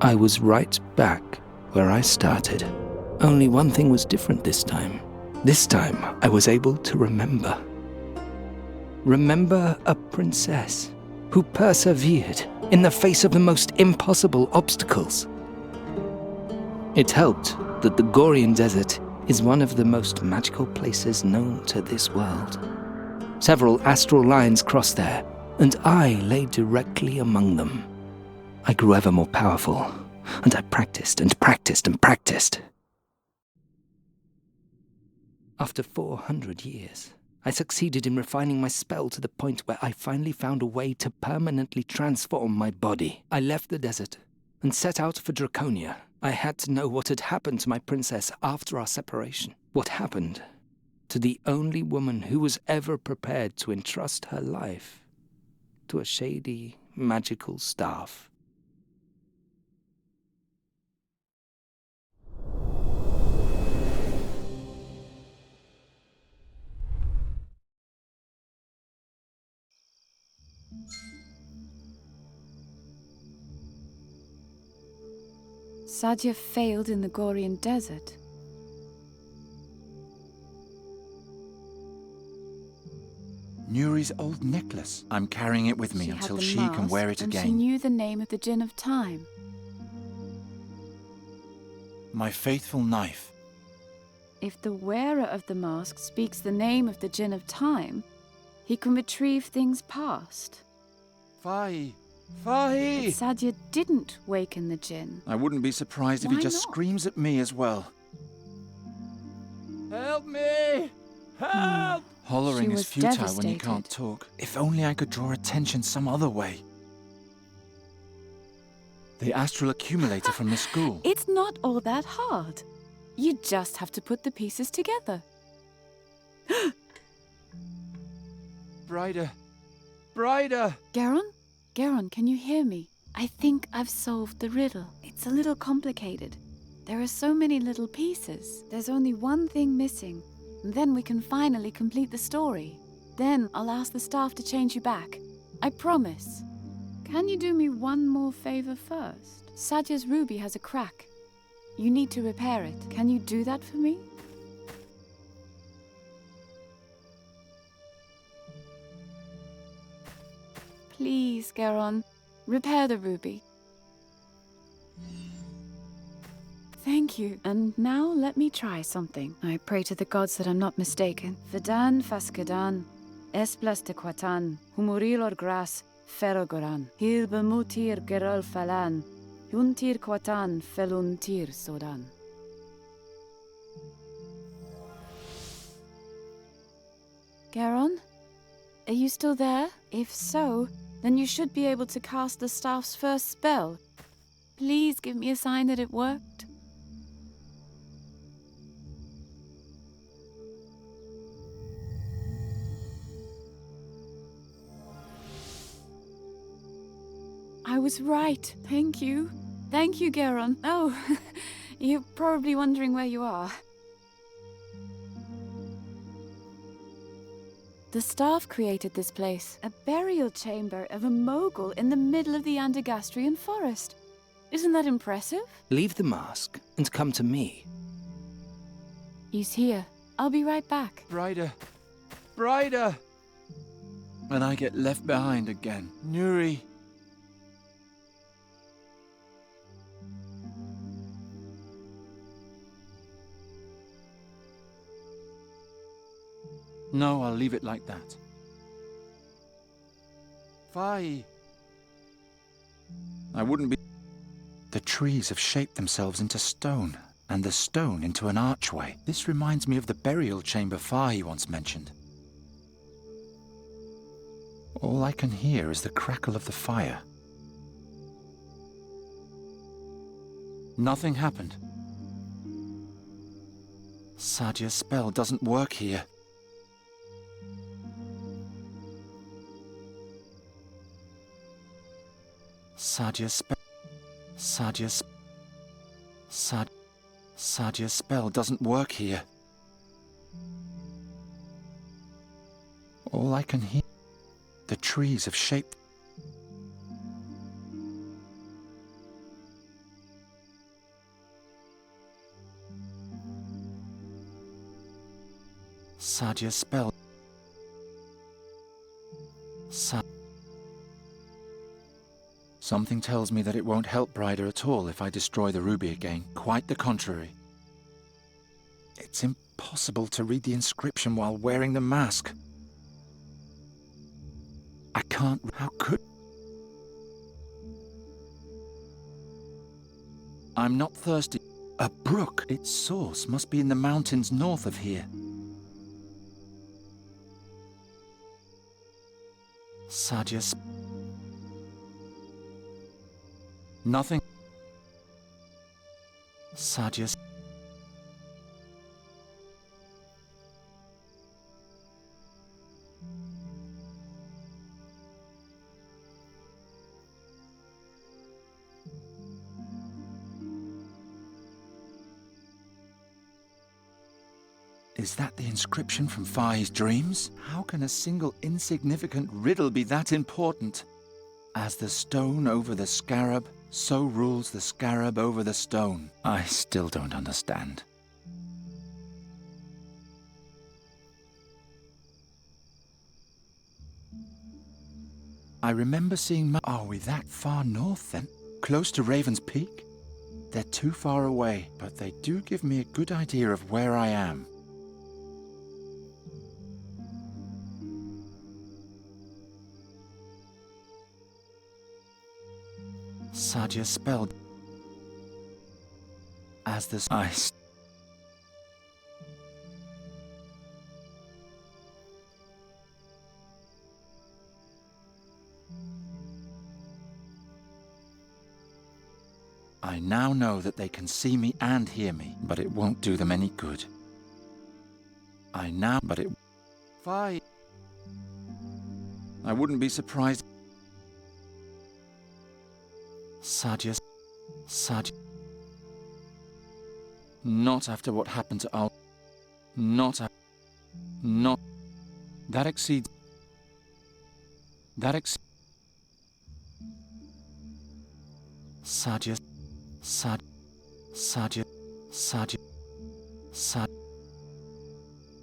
I was right back where I started. Only one thing was different this time. This time, I was able to remember. Remember a princess who persevered in the face of the most impossible obstacles. It helped that the Gorian Desert is one of the most magical places known to this world. Several astral lines cross there, and I lay directly among them. I grew ever more powerful, and I practiced and practiced and practiced. After 400 years, I succeeded in refining my spell to the point where I finally found a way to permanently transform my body. I left the desert and set out for Draconia. I had to know what had happened to my princess after our separation. What happened to the only woman who was ever prepared to entrust her life to a shady, magical staff. Sadja failed in the Gorian Desert. Nuri's old necklace. I'm carrying it with me until she can wear it again. She knew the name of the Djinn of Time. My faithful knife. If the wearer of the mask speaks the name of the Djinn of Time, he can retrieve things past. Fahi! But Sadja didn't waken the Djinn. I wouldn't be surprised if he just screams at me as well. Help me! Help! Hollering is futile devastated. when you can't talk. If only I could draw attention some other way. The astral accumulator from the school. It's not all that hard. You just have to put the pieces together. Brighter. Brighter! Garon, can you hear me? I think I've solved the riddle. It's a little complicated. There are so many little pieces. There's only one thing missing. And then we can finally complete the story. Then I'll ask the staff to change you back. I promise. Can you do me one more favor first? Sadja's ruby has a crack. You need to repair it. Can you do that for me? Please, Garon, repair the ruby. Thank you. And now let me try something. I pray to the gods that I'm not mistaken. Vedan fascadan, esplas de quatan, humorilor gras, Ferrogoran, Hilbe mutir gerol falan, Juntir quatan feluntir sodan. Garon? Are you still there? If so, then you should be able to cast the staff's first spell. Please give me a sign that it worked. I was right. Thank you. Thank you, Garon. Oh, you're probably wondering where you are. The staff created this place, a burial chamber of a mogul in the middle of the Andergastrian forest. Isn't that impressive? Leave the mask and come to me. He's here. I'll be right back. Brider! Brider! And I get left behind again. Nuri! No, I'll leave it like that. Fai! I wouldn't be... The trees have shaped themselves into stone, and the stone into an archway. This reminds me of the burial chamber Fai once mentioned. All I can hear is the crackle of the fire. Nothing happened. Sadia's spell doesn't work here. Sadia's spell doesn't work here. All I can hear... The trees have shaped... Sadia's spell... Something tells me that it won't help Brider at all if I destroy the ruby again. Quite the contrary. It's impossible to read the inscription while wearing the mask. I can't... How could... I'm not thirsty. A brook. Its source must be in the mountains north of here. Sadia's... Nothing. Sadia's... Is that the inscription from Fai's dreams? How can a single insignificant riddle be that important? As the stone over the scarab, so rules the scarab over the stone. I still don't understand. I remember seeing Are we that far north then? Close to Raven's Peak? They're too far away, but they do give me a good idea of where I am. Sadia spelled as the ice. I now know that they can see me and hear me, but it won't do them any good. But it... Fine. I wouldn't be surprised. Sadia. Not after what happened to Al. Not. That exceeds. Sadia.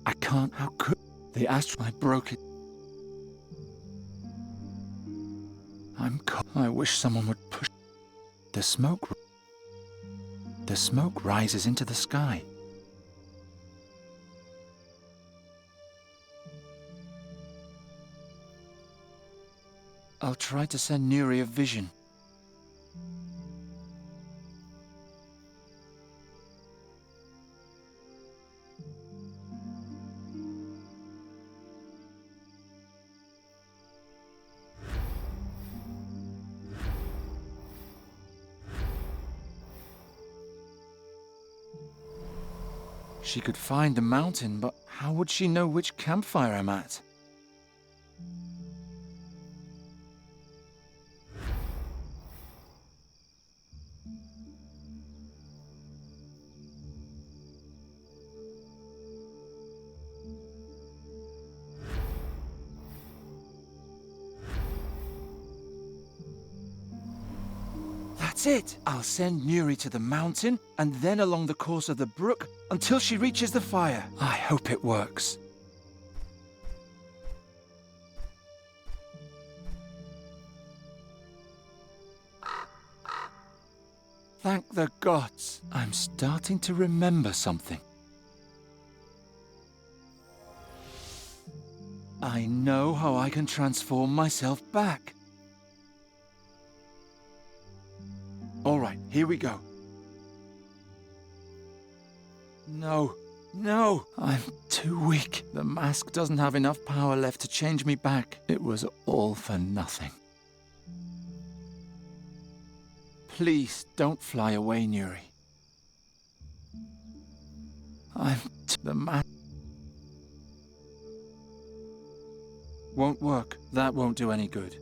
I can't. How could the astral? I broke it. I wish someone would push. The smoke rises into the sky. I'll try to send Nuri a vision. She could find the mountain, but how would she know which campfire I'm at? That's it! I'll send Nuri to the mountain, and then along the course of the brook, until she reaches the fire. I hope it works. Thank the gods! I'm starting to remember something. I know how I can transform myself back. All right, here we go. No, no, I'm too weak. The mask doesn't have enough power left to change me back. It was all for nothing. Please don't fly away, Nuri. The mask won't work. That won't do any good.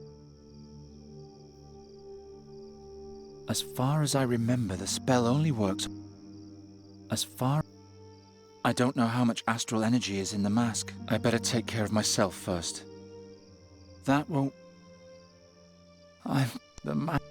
As far as I remember, the spell only works I don't know how much astral energy is in the mask. I better take care of myself first. That won't... the mask...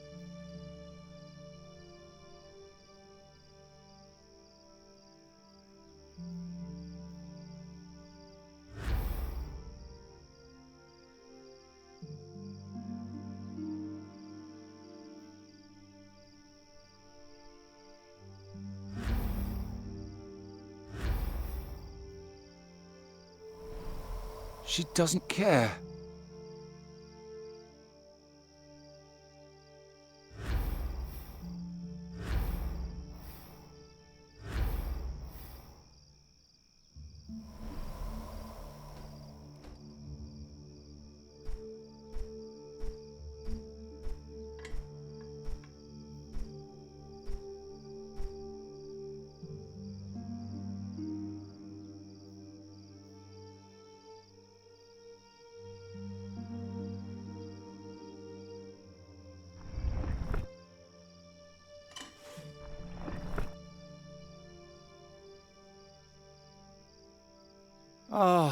She doesn't care. Oh,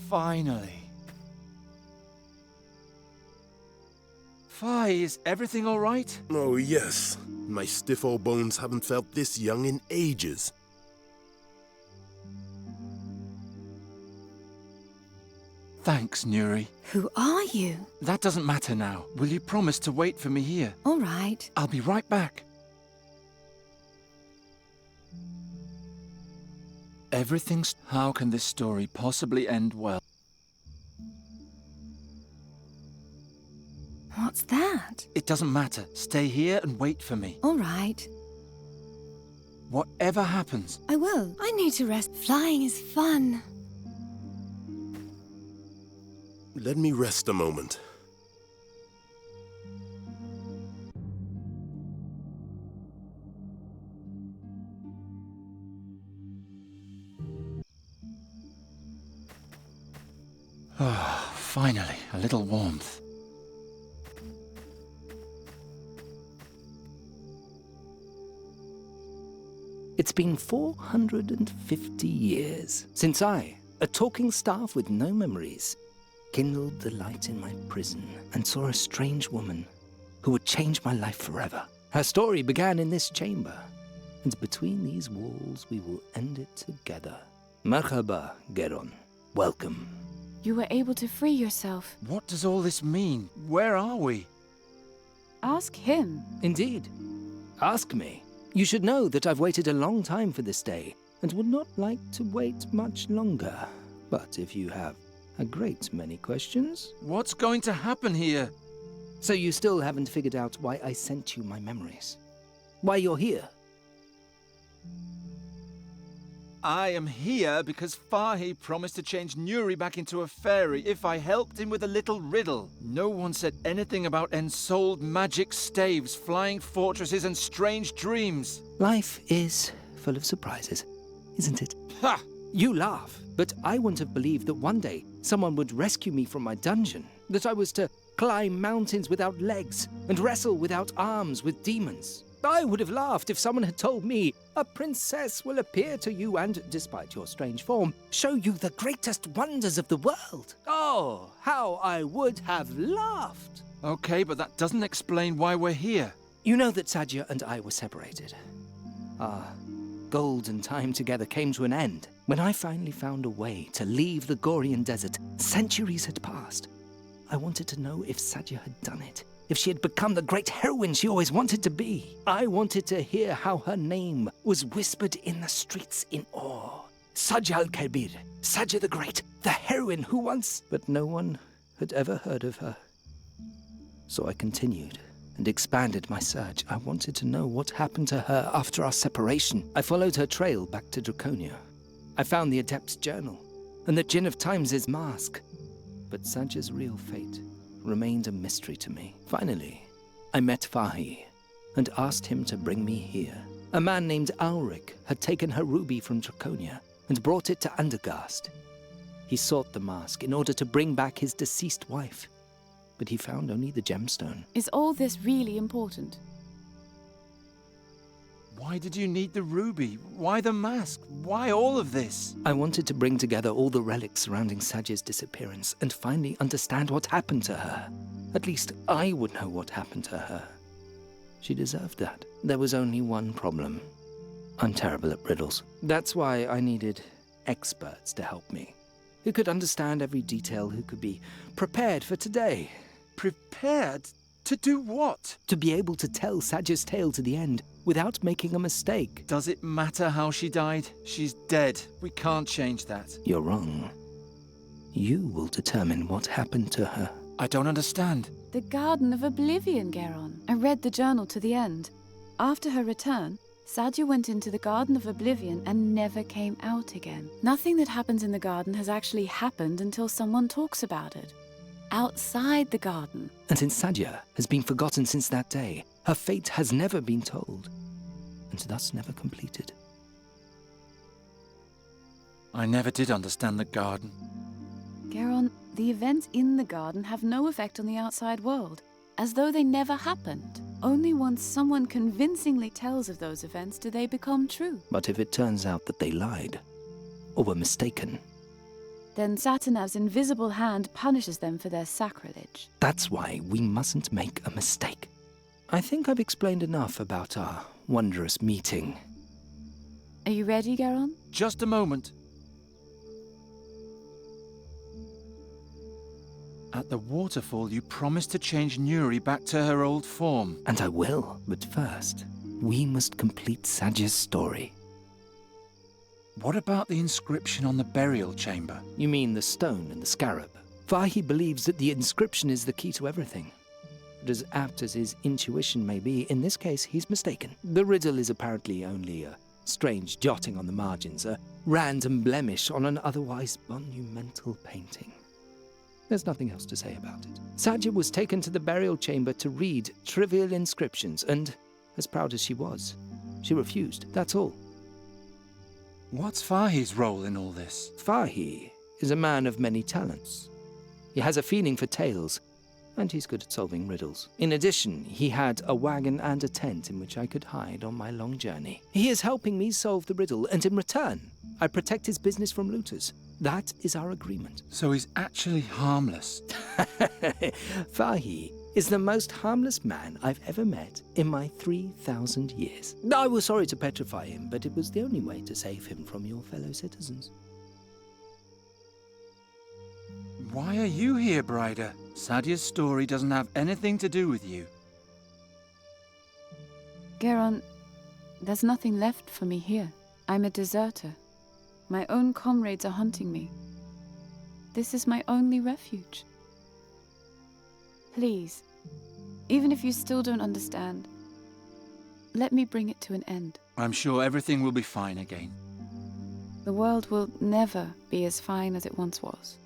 finally. Fi, is everything all right? Oh, yes. My stiff old bones haven't felt this young in ages. Thanks, Nuri. Who are you? That doesn't matter now. Will you promise to wait for me here? All right. I'll be right back. Everything's... How can this story possibly end well? What's that? It doesn't matter. Stay here and wait for me. All right. Whatever happens. I will. I need to rest. Flying is fun. Let me rest a moment. Ah, finally, a little warmth. It's been 450 years since I, a talking staff with no memories, kindled the light in my prison and saw a strange woman who would change my life forever. Her story began in this chamber, and between these walls we will end it together. Merhaba, Geron. Welcome. You were able to free yourself. What does all this mean? Where are we? Ask him. Indeed. Ask me. You should know that I've waited a long time for this day, and would not like to wait much longer. But if you have a great many questions... What's going to happen here? So you still haven't figured out why I sent you my memories? Why you're here? I am here because Fahi promised to change Nuri back into a fairy if I helped him with a little riddle. No one said anything about ensouled magic staves, flying fortresses, and strange dreams. Life is full of surprises, isn't it? Ha! You laugh, but I wouldn't have believed that one day someone would rescue me from my dungeon, that I was to climb mountains without legs and wrestle without arms with demons. I would have laughed if someone had told me a princess will appear to you and, despite your strange form, show you the greatest wonders of the world. Oh, how I would have laughed. Okay, but that doesn't explain why we're here. You know that Sadja and I were separated. Our golden time together came to an end. When I finally found a way to leave the Gorian desert, centuries had passed. I wanted to know if Sadja had done it, if she had become the great heroine she always wanted to be. I wanted to hear how her name was whispered in the streets in awe. Sadja al-Kabir, Sadja the Great, the heroine who once... But no one had ever heard of her. So I continued and expanded my search. I wanted to know what happened to her after our separation. I followed her trail back to Draconia. I found the Adept's journal and the Djinn of Times' mask. But Sadja's real fate remained a mystery to me. Finally, I met Fahi and asked him to bring me here. A man named Ulrich had taken her ruby from Draconia and brought it to Andergast. He sought the mask in order to bring back his deceased wife, but he found only the gemstone. Is all this really important? Why did you need the ruby? Why the mask? Why all of this? I wanted to bring together all the relics surrounding Sadja's disappearance and finally understand what happened to her. At least I would know what happened to her. She deserved that. There was only one problem. I'm terrible at riddles. That's why I needed experts to help me. Who could understand every detail, who could be prepared for today. Prepared? To do what? To be able to tell Sadja's tale to the end without making a mistake. Does it matter how she died? She's dead. We can't change that. You're wrong. You will determine what happened to her. I don't understand. The Garden of Oblivion, Geron. I read the journal to the end. After her return, Sadja went into the Garden of Oblivion and never came out again. Nothing that happens in the garden has actually happened until someone talks about it. Outside the garden. And since Sadja has been forgotten since that day, her fate has never been told, and thus never completed. I never did understand the garden. Geron, the events in the garden have no effect on the outside world, as though they never happened. Only once someone convincingly tells of those events do they become true. But if it turns out that they lied, or were mistaken, then Satanav's invisible hand punishes them for their sacrilege. That's why we mustn't make a mistake. I think I've explained enough about our wondrous meeting. Are you ready, Geron? Just a moment. At the waterfall, you promised to change Nuri back to her old form. And I will, but first, we must complete Sadja's story. What about the inscription on the burial chamber? You mean the stone and the scarab? Fahi believes that the inscription is the key to everything. But as apt as his intuition may be, in this case he's mistaken. The riddle is apparently only a strange jotting on the margins, a random blemish on an otherwise monumental painting. There's nothing else to say about it. Sadja was taken to the burial chamber to read trivial inscriptions, and, as proud as she was, she refused, that's all. What's Fahi's role in all this? Fahi is a man of many talents. He has a feeling for tales, and he's good at solving riddles. In addition, he had a wagon and a tent in which I could hide on my long journey. He is helping me solve the riddle, and in return, I protect his business from looters. That is our agreement. So he's actually harmless. Fahi is the most harmless man I've ever met in my 3,000 years. I was sorry to petrify him, but it was the only way to save him from your fellow citizens. Why are you here, Brider? Sadja's story doesn't have anything to do with you. Geron, there's nothing left for me here. I'm a deserter. My own comrades are hunting me. This is my only refuge. Please, even if you still don't understand, let me bring it to an end. I'm sure everything will be fine again. The world will never be as fine as it once was.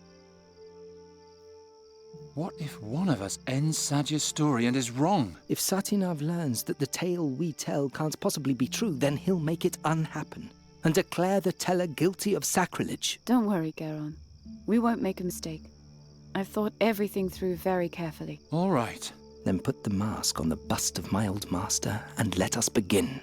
What if one of us ends Sajya's story and is wrong? If Satinav learns that the tale we tell can't possibly be true, then he'll make it unhappen and declare the teller guilty of sacrilege. Don't worry, Garon. We won't make a mistake. I've thought everything through very carefully. All right. Then put the mask on the bust of my old master and let us begin.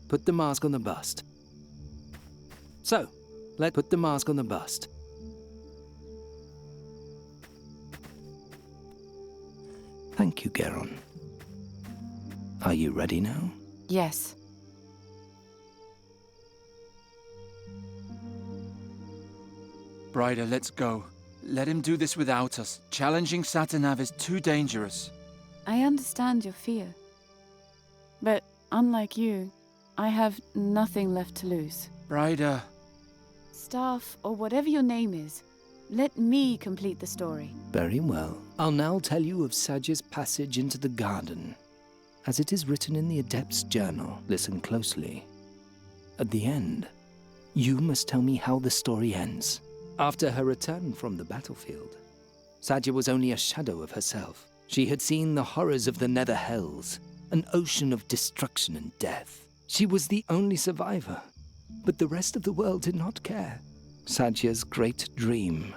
Put the mask on the bust. So, let's put the mask on the bust. Thank you, Garon. Are you ready now? Yes. Brider, let's go. Let him do this without us. Challenging Satinav is too dangerous. I understand your fear. But unlike you, I have nothing left to lose. Brider. Staff, or whatever your name is, let me complete the story. Very well. I'll now tell you of Sajya's passage into the garden. As it is written in the Adept's journal, listen closely. At the end, you must tell me how the story ends. After her return from the battlefield, Sajya was only a shadow of herself. She had seen the horrors of the Nether Hells, an ocean of destruction and death. She was the only survivor, but the rest of the world did not care. Sajya's great dream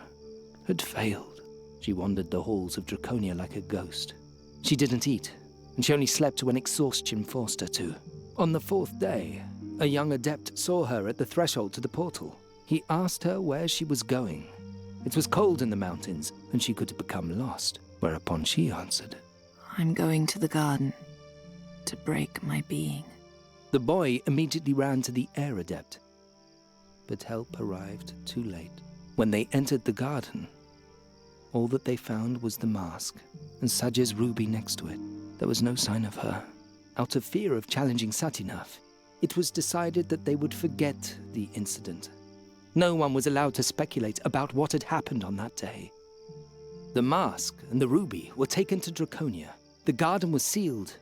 had failed. She wandered the halls of Draconia like a ghost. She didn't eat, and she only slept when exhaustion forced her to. On the fourth day, a young adept saw her at the threshold to the portal. He asked her where she was going. It was cold in the mountains, and she could become lost, whereupon she answered, I'm going to the garden to break my being. The boy immediately ran to the air adept, but help arrived too late. When they entered the garden, all that they found was the mask and Sajya's ruby next to it. There was no sign of her. Out of fear of challenging Satinav, it was decided that they would forget the incident. No one was allowed to speculate about what had happened on that day. The mask and the ruby were taken to Draconia. The garden was sealed,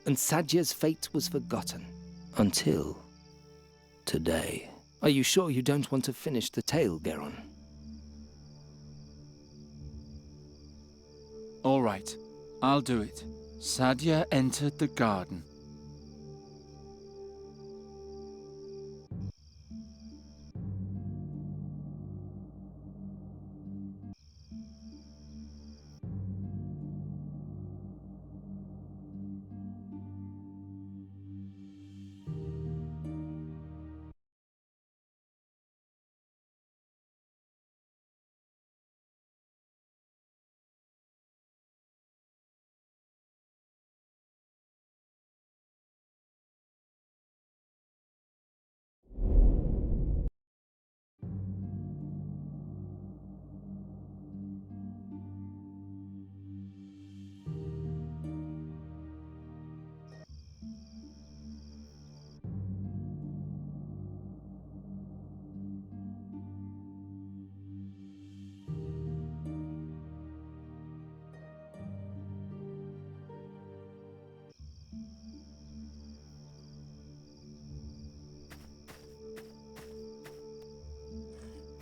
and Sajya's fate was forgotten. Until today. Are you sure you don't want to finish the tale, Garon? All right, I'll do it. Sajya entered the garden.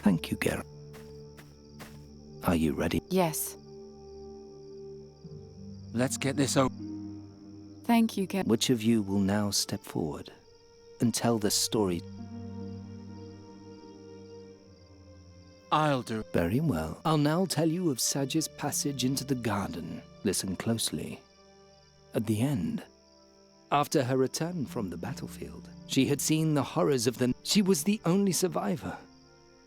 Thank you, Garon. Are you ready? Yes. Let's get this over. Thank you, Garon. Which of you will now step forward and tell the story? I'll do. Very well. I'll now tell you of Sajya's passage into the garden. Listen closely. At the end, after her return from the battlefield, she had seen the horrors of the... She was the only survivor.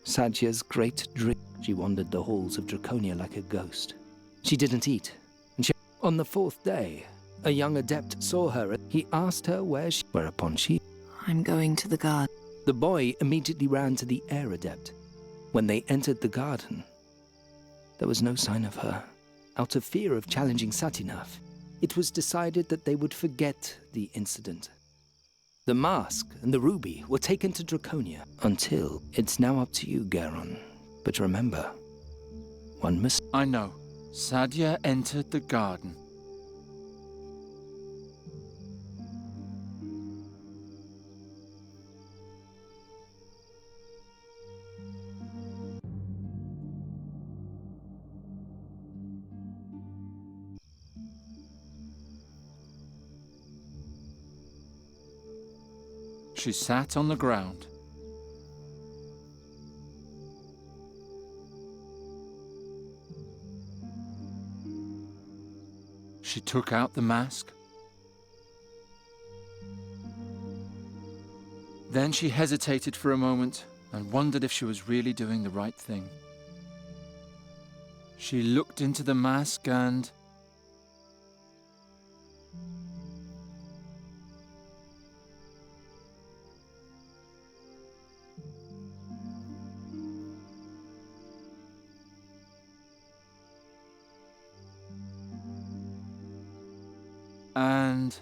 Sajya's great dream. She wandered the halls of Draconia like a ghost. She didn't eat, and on the fourth day, a young adept saw her. He asked her where she... Whereupon she... I'm going to the garden. The boy immediately ran to the air adept. When they entered the garden, There was no sign of her. Out of fear of challenging Satinath, it was decided that they would forget the incident. The mask and the ruby were taken to Draconia until it's now up to you, Garon. But remember, one must... I know. Sadia entered the garden. She sat on the ground. She took out the mask. Then she hesitated for a moment and wondered if she was really doing the right thing. She looked into the mask and...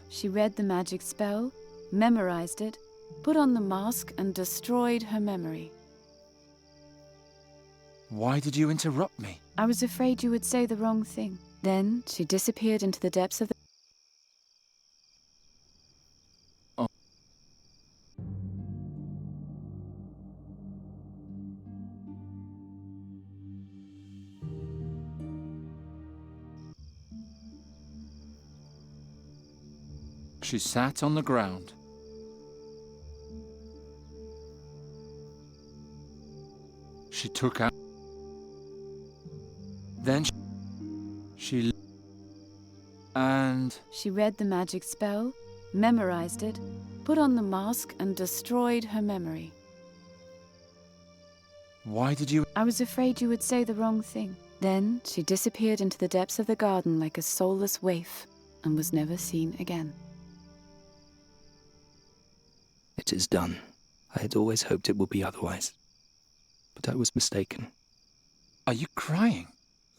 She read the magic spell, memorized it, put on the mask, and destroyed her memory. Why did you interrupt me? I was afraid you would say the wrong thing. Then she disappeared into the depths of the... Oh. She sat on the ground. She took out... Then she... And... She read the magic spell, memorized it, put on the mask, and destroyed her memory. Why did you... I was afraid you would say the wrong thing. Then she disappeared into the depths of the garden like a soulless waif, and was never seen again. It is done. I had always hoped it would be otherwise. But I was mistaken. Are you crying?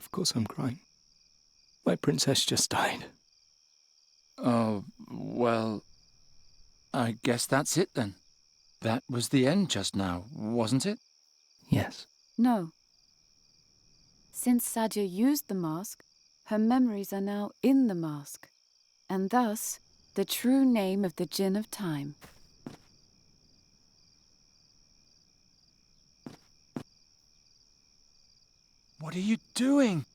Of course I'm crying. My princess just died. Oh, well... I guess that's it then. That was the end just now, wasn't it? Yes. No. Since Sadia used the mask, her memories are now in the mask, and thus the true name of the Djinn of Time. What are you doing?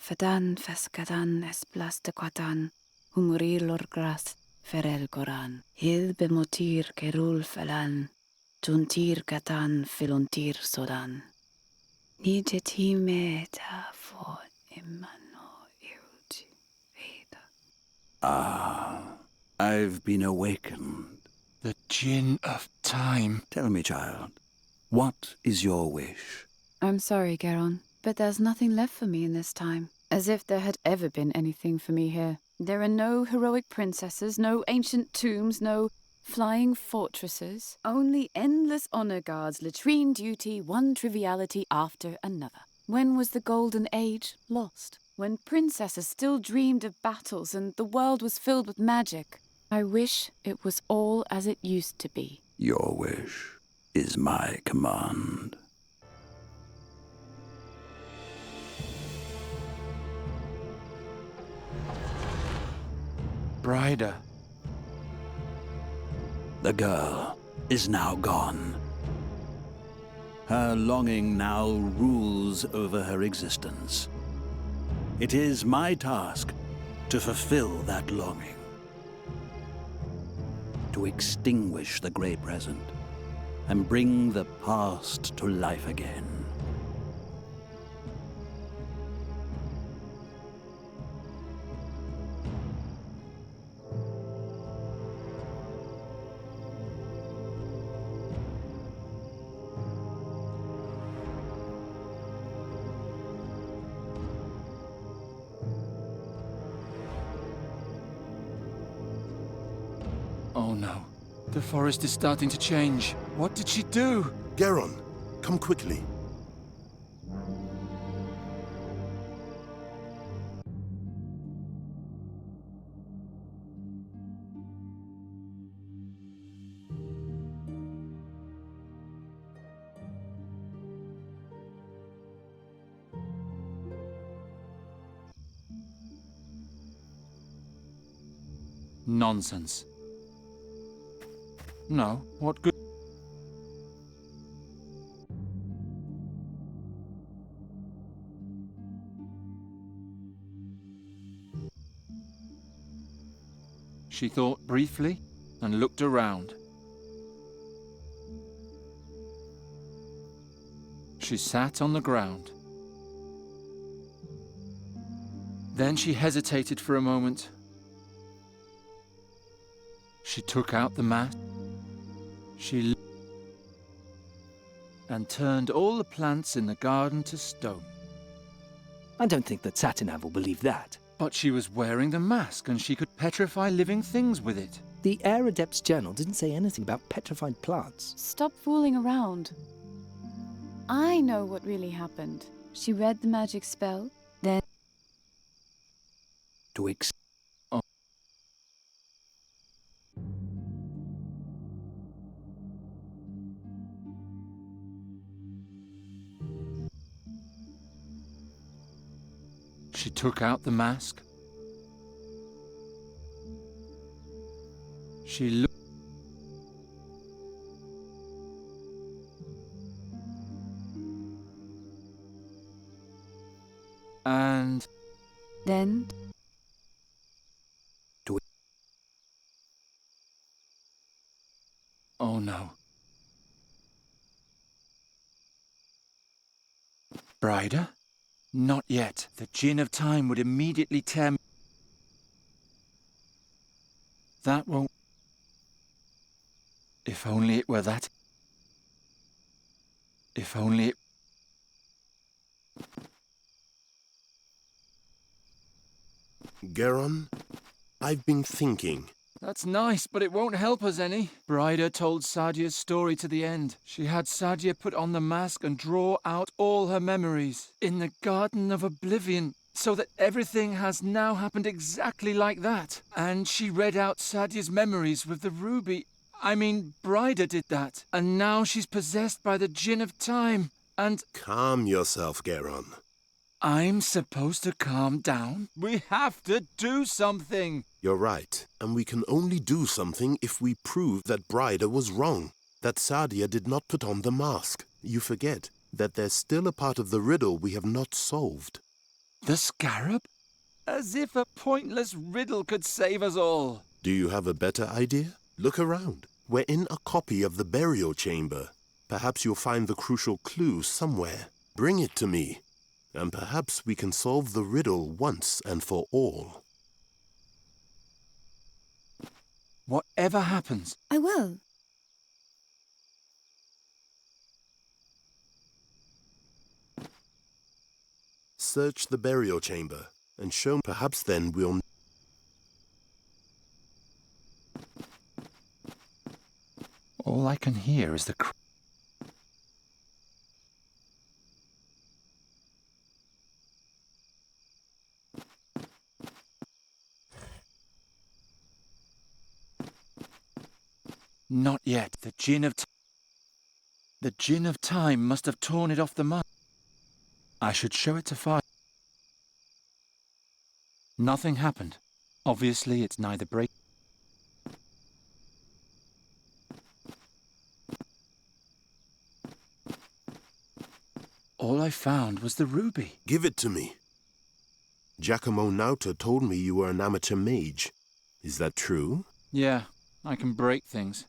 Fadan feskadan es plastequatan, humuril gras ferel goran, hil bemotir kerul felan, juntir katan filuntir sodan. Nijetime ta for imano iuti veda. Ah, I've been awakened. The Djinn of Time. Tell me, child, what is your wish? I'm sorry, Garon, but there's nothing left for me in this time. As if there had ever been anything for me here. There are no heroic princesses, no ancient tombs, no flying fortresses. Only endless honor guards, latrine duty, one triviality after another. When was the golden age lost? When princesses still dreamed of battles and the world was filled with magic. I wish it was all as it used to be. Your wish is my command. Brider. The girl is now gone. Her longing now rules over her existence. It is my task to fulfill that longing. To extinguish the grey present and bring the past to life again. Oh no. The forest is starting to change. What did she do? Garon, come quickly. Nonsense. No, what good? She thought briefly and looked around. She sat on the ground. Then she hesitated for a moment. She took out the mat. She and turned all the plants in the garden to stone. I don't think that Satinav will believe that. But she was wearing the mask and she could petrify living things with it. The Air Adept's journal didn't say anything about petrified plants. Stop fooling around. I know what really happened. She read the magic spell, then... Twigs. She took out the mask. She looked. And then... Oh no. Brider? Not yet. The Djinn of Time would immediately tear me. That won't... If only it were that... If only it... Geron, I've been thinking. That's nice, but it won't help us any. Brider told Sadia's story to the end. She had Sadia put on the mask and draw out all her memories in the Garden of Oblivion, so that everything has now happened exactly like that. And she read out Sadia's memories with the ruby. I mean, Brider did that. And now she's possessed by the Djinn of Time. And... Calm yourself, Geron. I'm supposed to calm down? We have to do something! You're right, and we can only do something if we prove that Brider was wrong, that Sadia did not put on the mask. You forget that there's still a part of the riddle we have not solved. The scarab? As if a pointless riddle could save us all. Do you have a better idea? Look around. We're in a copy of the burial chamber. Perhaps you'll find the crucial clue somewhere. Bring it to me, and perhaps we can solve the riddle once and for all. Whatever happens... I will. Search the burial chamber, and show perhaps then we'll... All I can hear is the Not yet. The Djinn of... The Djinn of Time must have torn it off the mask. I should show it to Fire. Nothing happened. Obviously, it's neither break... All I found was the ruby. Give it to me. Giacomo Nauta told me you were an amateur mage. Is that true? Yeah, I can break things.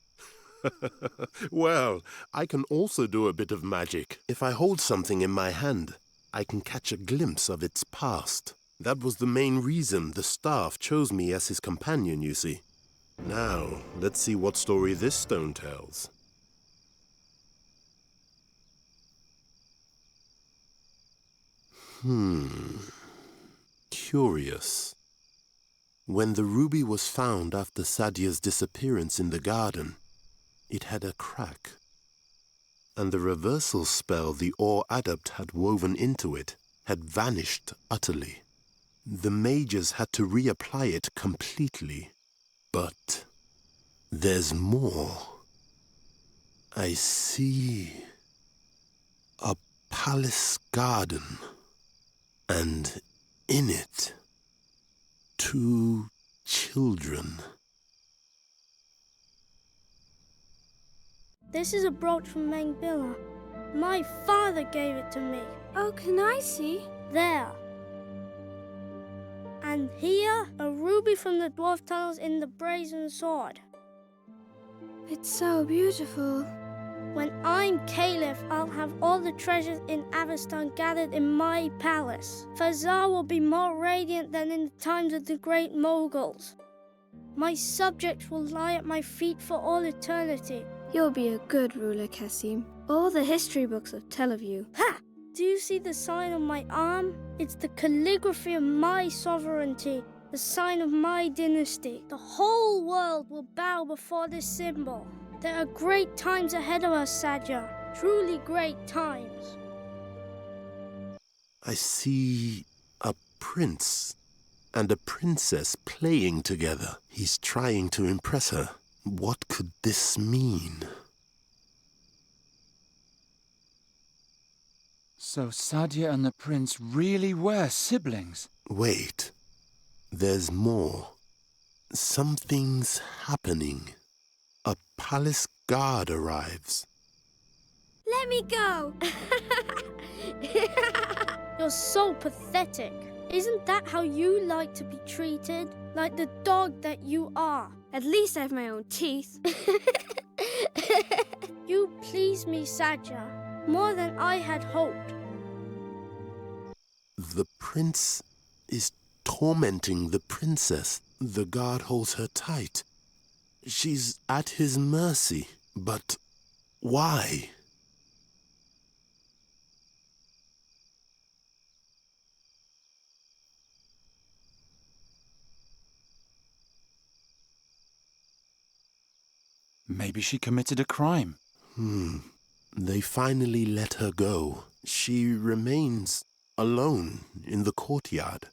Well, I can also do a bit of magic. If I hold something in my hand, I can catch a glimpse of its past. That was the main reason the staff chose me as his companion, you see. Now, let's see what story this stone tells. Curious. When the ruby was found after Sadia's disappearance in the garden, it had a crack, and the reversal spell the Awe Adept had woven into it had vanished utterly. The mages had to reapply it completely. But there's more. I see a palace garden, and in it, 2 children. This is a brooch from Mengbilla. My father gave it to me. Oh, can I see? There. And here, a ruby from the dwarf tunnels in the brazen sword. It's so beautiful. When I'm Caliph, I'll have all the treasures in Avestan gathered in my palace. Fazar will be more radiant than in the times of the great Moguls. My subjects will lie at my feet for all eternity. You'll be a good ruler, Cassim. All the history books will tell of you. Ha! Do you see the sign on my arm? It's the calligraphy of my sovereignty, the sign of my dynasty. The whole world will bow before this symbol. There are great times ahead of us, Sadia. Truly great times. I see a prince and a princess playing together. He's trying to impress her. What could this mean? So Sadia and the prince really were siblings? Wait. There's more. Something's happening. A palace guard arrives. Let me go! You're so pathetic. Isn't that how you like to be treated? Like the dog that you are. At least I have my own teeth. You please me, Sadia, more than I had hoped. The prince is tormenting the princess. The guard holds her tight. She's at his mercy. But why? Maybe she committed a crime. They finally let her go. She remains alone in the courtyard.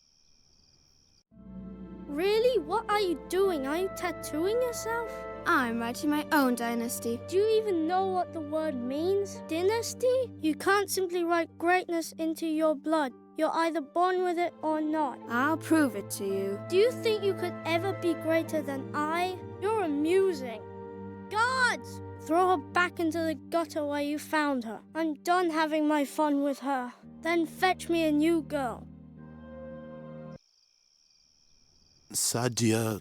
Really? What are you doing? Are you tattooing yourself? I'm writing my own dynasty. Do you even know what the word means? Dynasty? You can't simply write greatness into your blood. You're either born with it or not. I'll prove it to you. Do you think you could ever be greater than I? You're amusing. Guards! Throw her back into the gutter where you found her. I'm done having my fun with her. Then fetch me a new girl. Sadia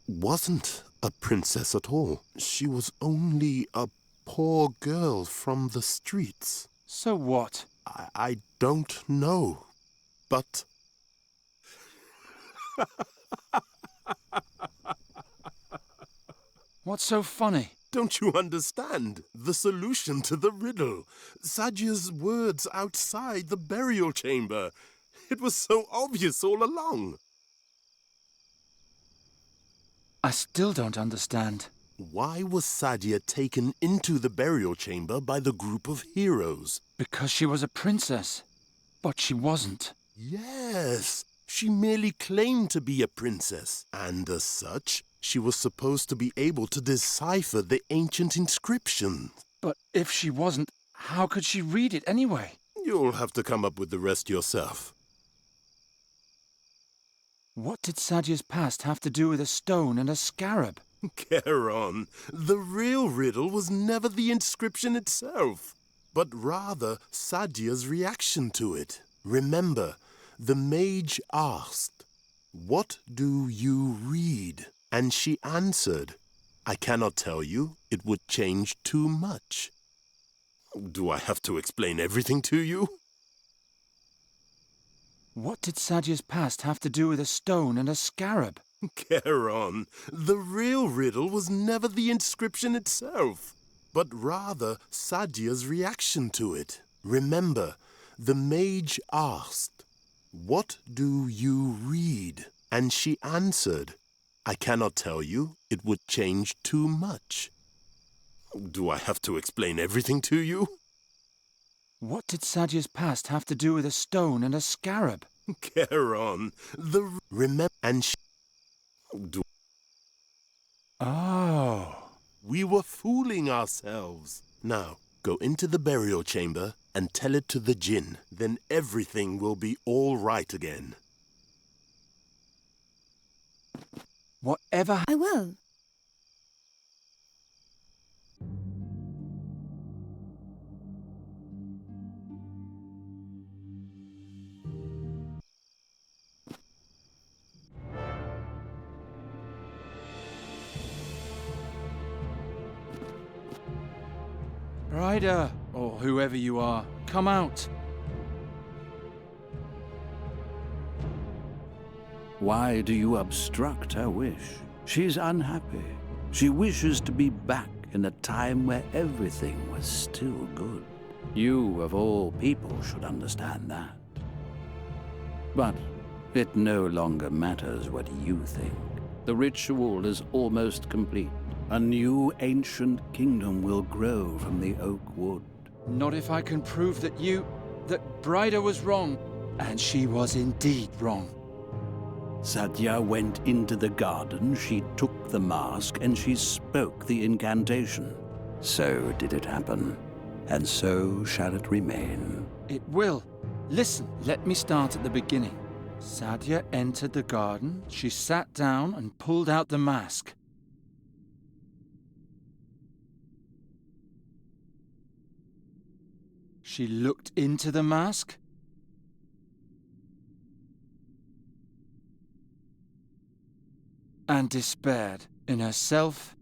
wasn't a princess at all. She was only a poor girl from the streets. So what? I don't know, but... What's so funny? Don't you understand? The solution to the riddle. Sadia's words outside the burial chamber. It was so obvious all along. I still don't understand. Why was Sadia taken into the burial chamber by the group of heroes? Because she was a princess. But she wasn't. Yes, she merely claimed to be a princess. And as such, she was supposed to be able to decipher the ancient inscription. But if she wasn't, how could she read it anyway? You'll have to come up with the rest yourself. What did Sadia's past have to do with a stone and a scarab? Charon, the real riddle was never the inscription itself, but rather Sadia's reaction to it. Remember, the mage asked, "What do you read?" And she answered, "I cannot tell you. It would change too much." Do I have to explain everything to you? What did Sadia's past have to do with a stone and a scarab? Charon, the real riddle was never the inscription itself, but rather Sadia's reaction to it. Remember, the mage asked, "What do you read?" And she answered, "I cannot tell you. It would change too much." Do I have to explain everything to you? What did Sadia's past have to do with a stone and a scarab? Charon, the... Remember... And she... Oh. We were fooling ourselves. Now, go into the burial chamber and tell it to the djinn. Then everything will be all right again. Whatever... I will. Bryder, or whoever you are, come out. Why do you obstruct her wish? She's unhappy. She wishes to be back in a time where everything was still good. You, of all people, should understand that. But it no longer matters what you think. The ritual is almost complete. A new ancient kingdom will grow from the oak wood. Not if I can prove that Bryder was wrong. And she was indeed wrong. Satya went into the garden, she took the mask, and she spoke the incantation. So did it happen, and so shall it remain. It will. Listen, let me start at the beginning. Satya entered the garden, she sat down and pulled out the mask. She looked into the mask. And despaired in herself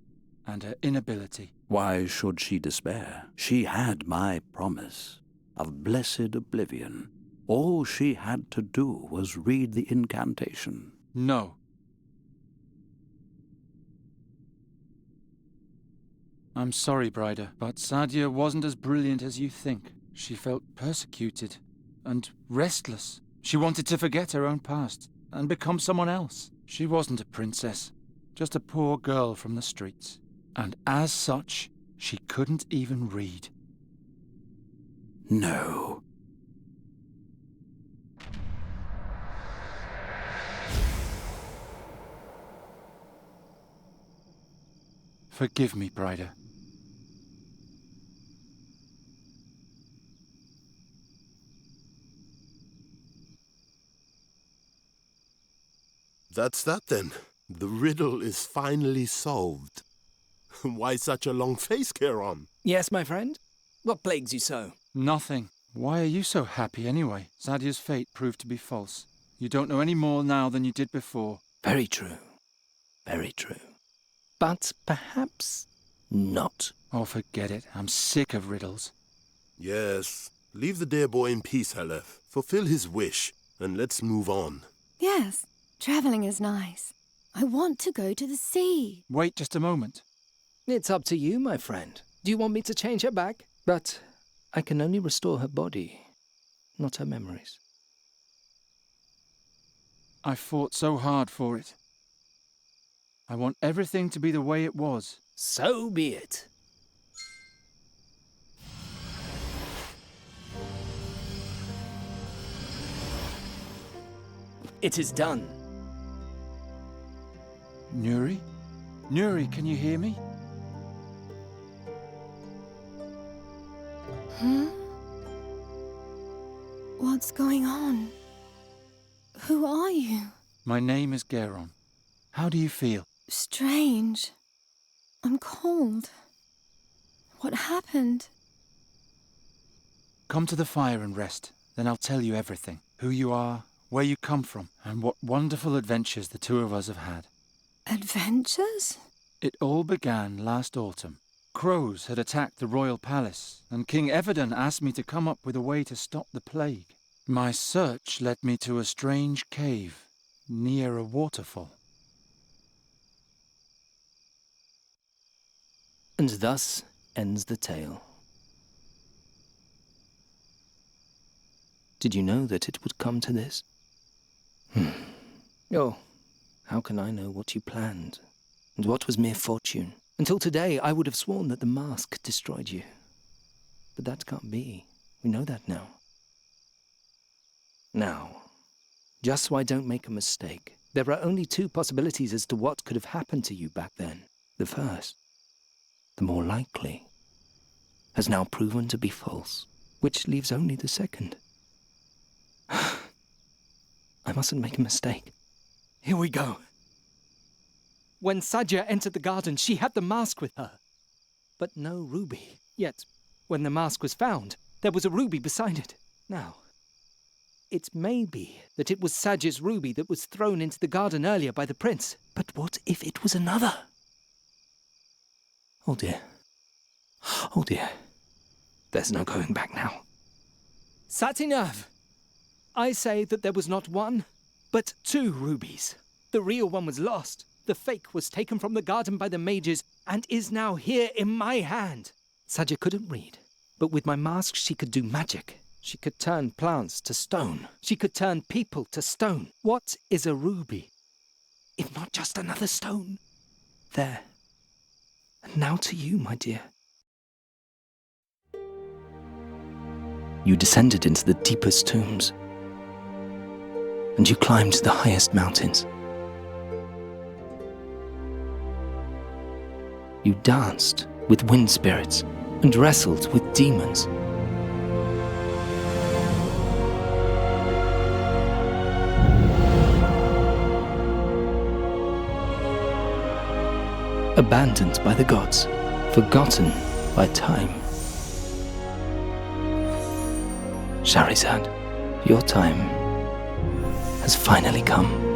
and her inability. Why should she despair? She had my promise of blessed oblivion. All she had to do was read the incantation. No. I'm sorry, Bryder, but Satya wasn't as brilliant as you think. She felt persecuted and restless. She wanted to forget her own past and become someone else. She wasn't a princess, just a poor girl from the streets. And as such, she couldn't even read. No. Forgive me, Bryder. That's that then. The riddle is finally solved. Why such a long face, Charon? Yes, my friend? What plagues you so? Nothing. Why are you so happy anyway? Satya's fate proved to be false. You don't know any more now than you did before. Very true. Very true. But perhaps not. Oh, forget it. I'm sick of riddles. Yes. Leave the dear boy in peace, Halef. Fulfill his wish, and let's move on. Yes. Traveling is nice. I want to go to the sea. Wait just a moment. It's up to you, my friend. Do you want me to change her back? But I can only restore her body, not her memories. I fought so hard for it. I want everything to be the way it was. So be it. It is done. Nuri? Nuri, can you hear me? What's going on? Who are you? My name is Charon. How do you feel? Strange. I'm cold. What happened? Come to the fire and rest. Then I'll tell you everything. Who you are, where you come from, and what wonderful adventures the two of us have had. Adventures? It all began last autumn. Crows had attacked the royal palace, and King Everdon asked me to come up with a way to stop the plague. My search led me to a strange cave near a waterfall. And thus ends the tale. Did you know that it would come to this? Oh, how can I know what you planned, and what was mere fortune? Until today, I would have sworn that the mask destroyed you. But that can't be. We know that now. Now, just so I don't make a mistake, there are only two possibilities as to what could have happened to you back then. The first, the more likely, has now proven to be false, which leaves only the second. I mustn't make a mistake. Here we go. When Satya entered the garden, she had the mask with her, but no ruby. Yet, when the mask was found, there was a ruby beside it. Now, it may be that it was Satya's ruby that was thrown into the garden earlier by the prince. But what if it was another? Oh dear. Oh dear. There's no going back now. Satinov! I say that there was not one, but 2 rubies. The real one was lost. The fake was taken from the garden by the mages and is now here in my hand. Sadja couldn't read, but with my mask she could do magic. She could turn plants to stone. She could turn people to stone. What is a ruby, if not just another stone? There. And now to you, my dear. You descended into the deepest tombs, and you climbed the highest mountains. You danced with wind spirits and wrestled with demons. Abandoned by the gods, forgotten by time. Shahrazad, your time has finally come.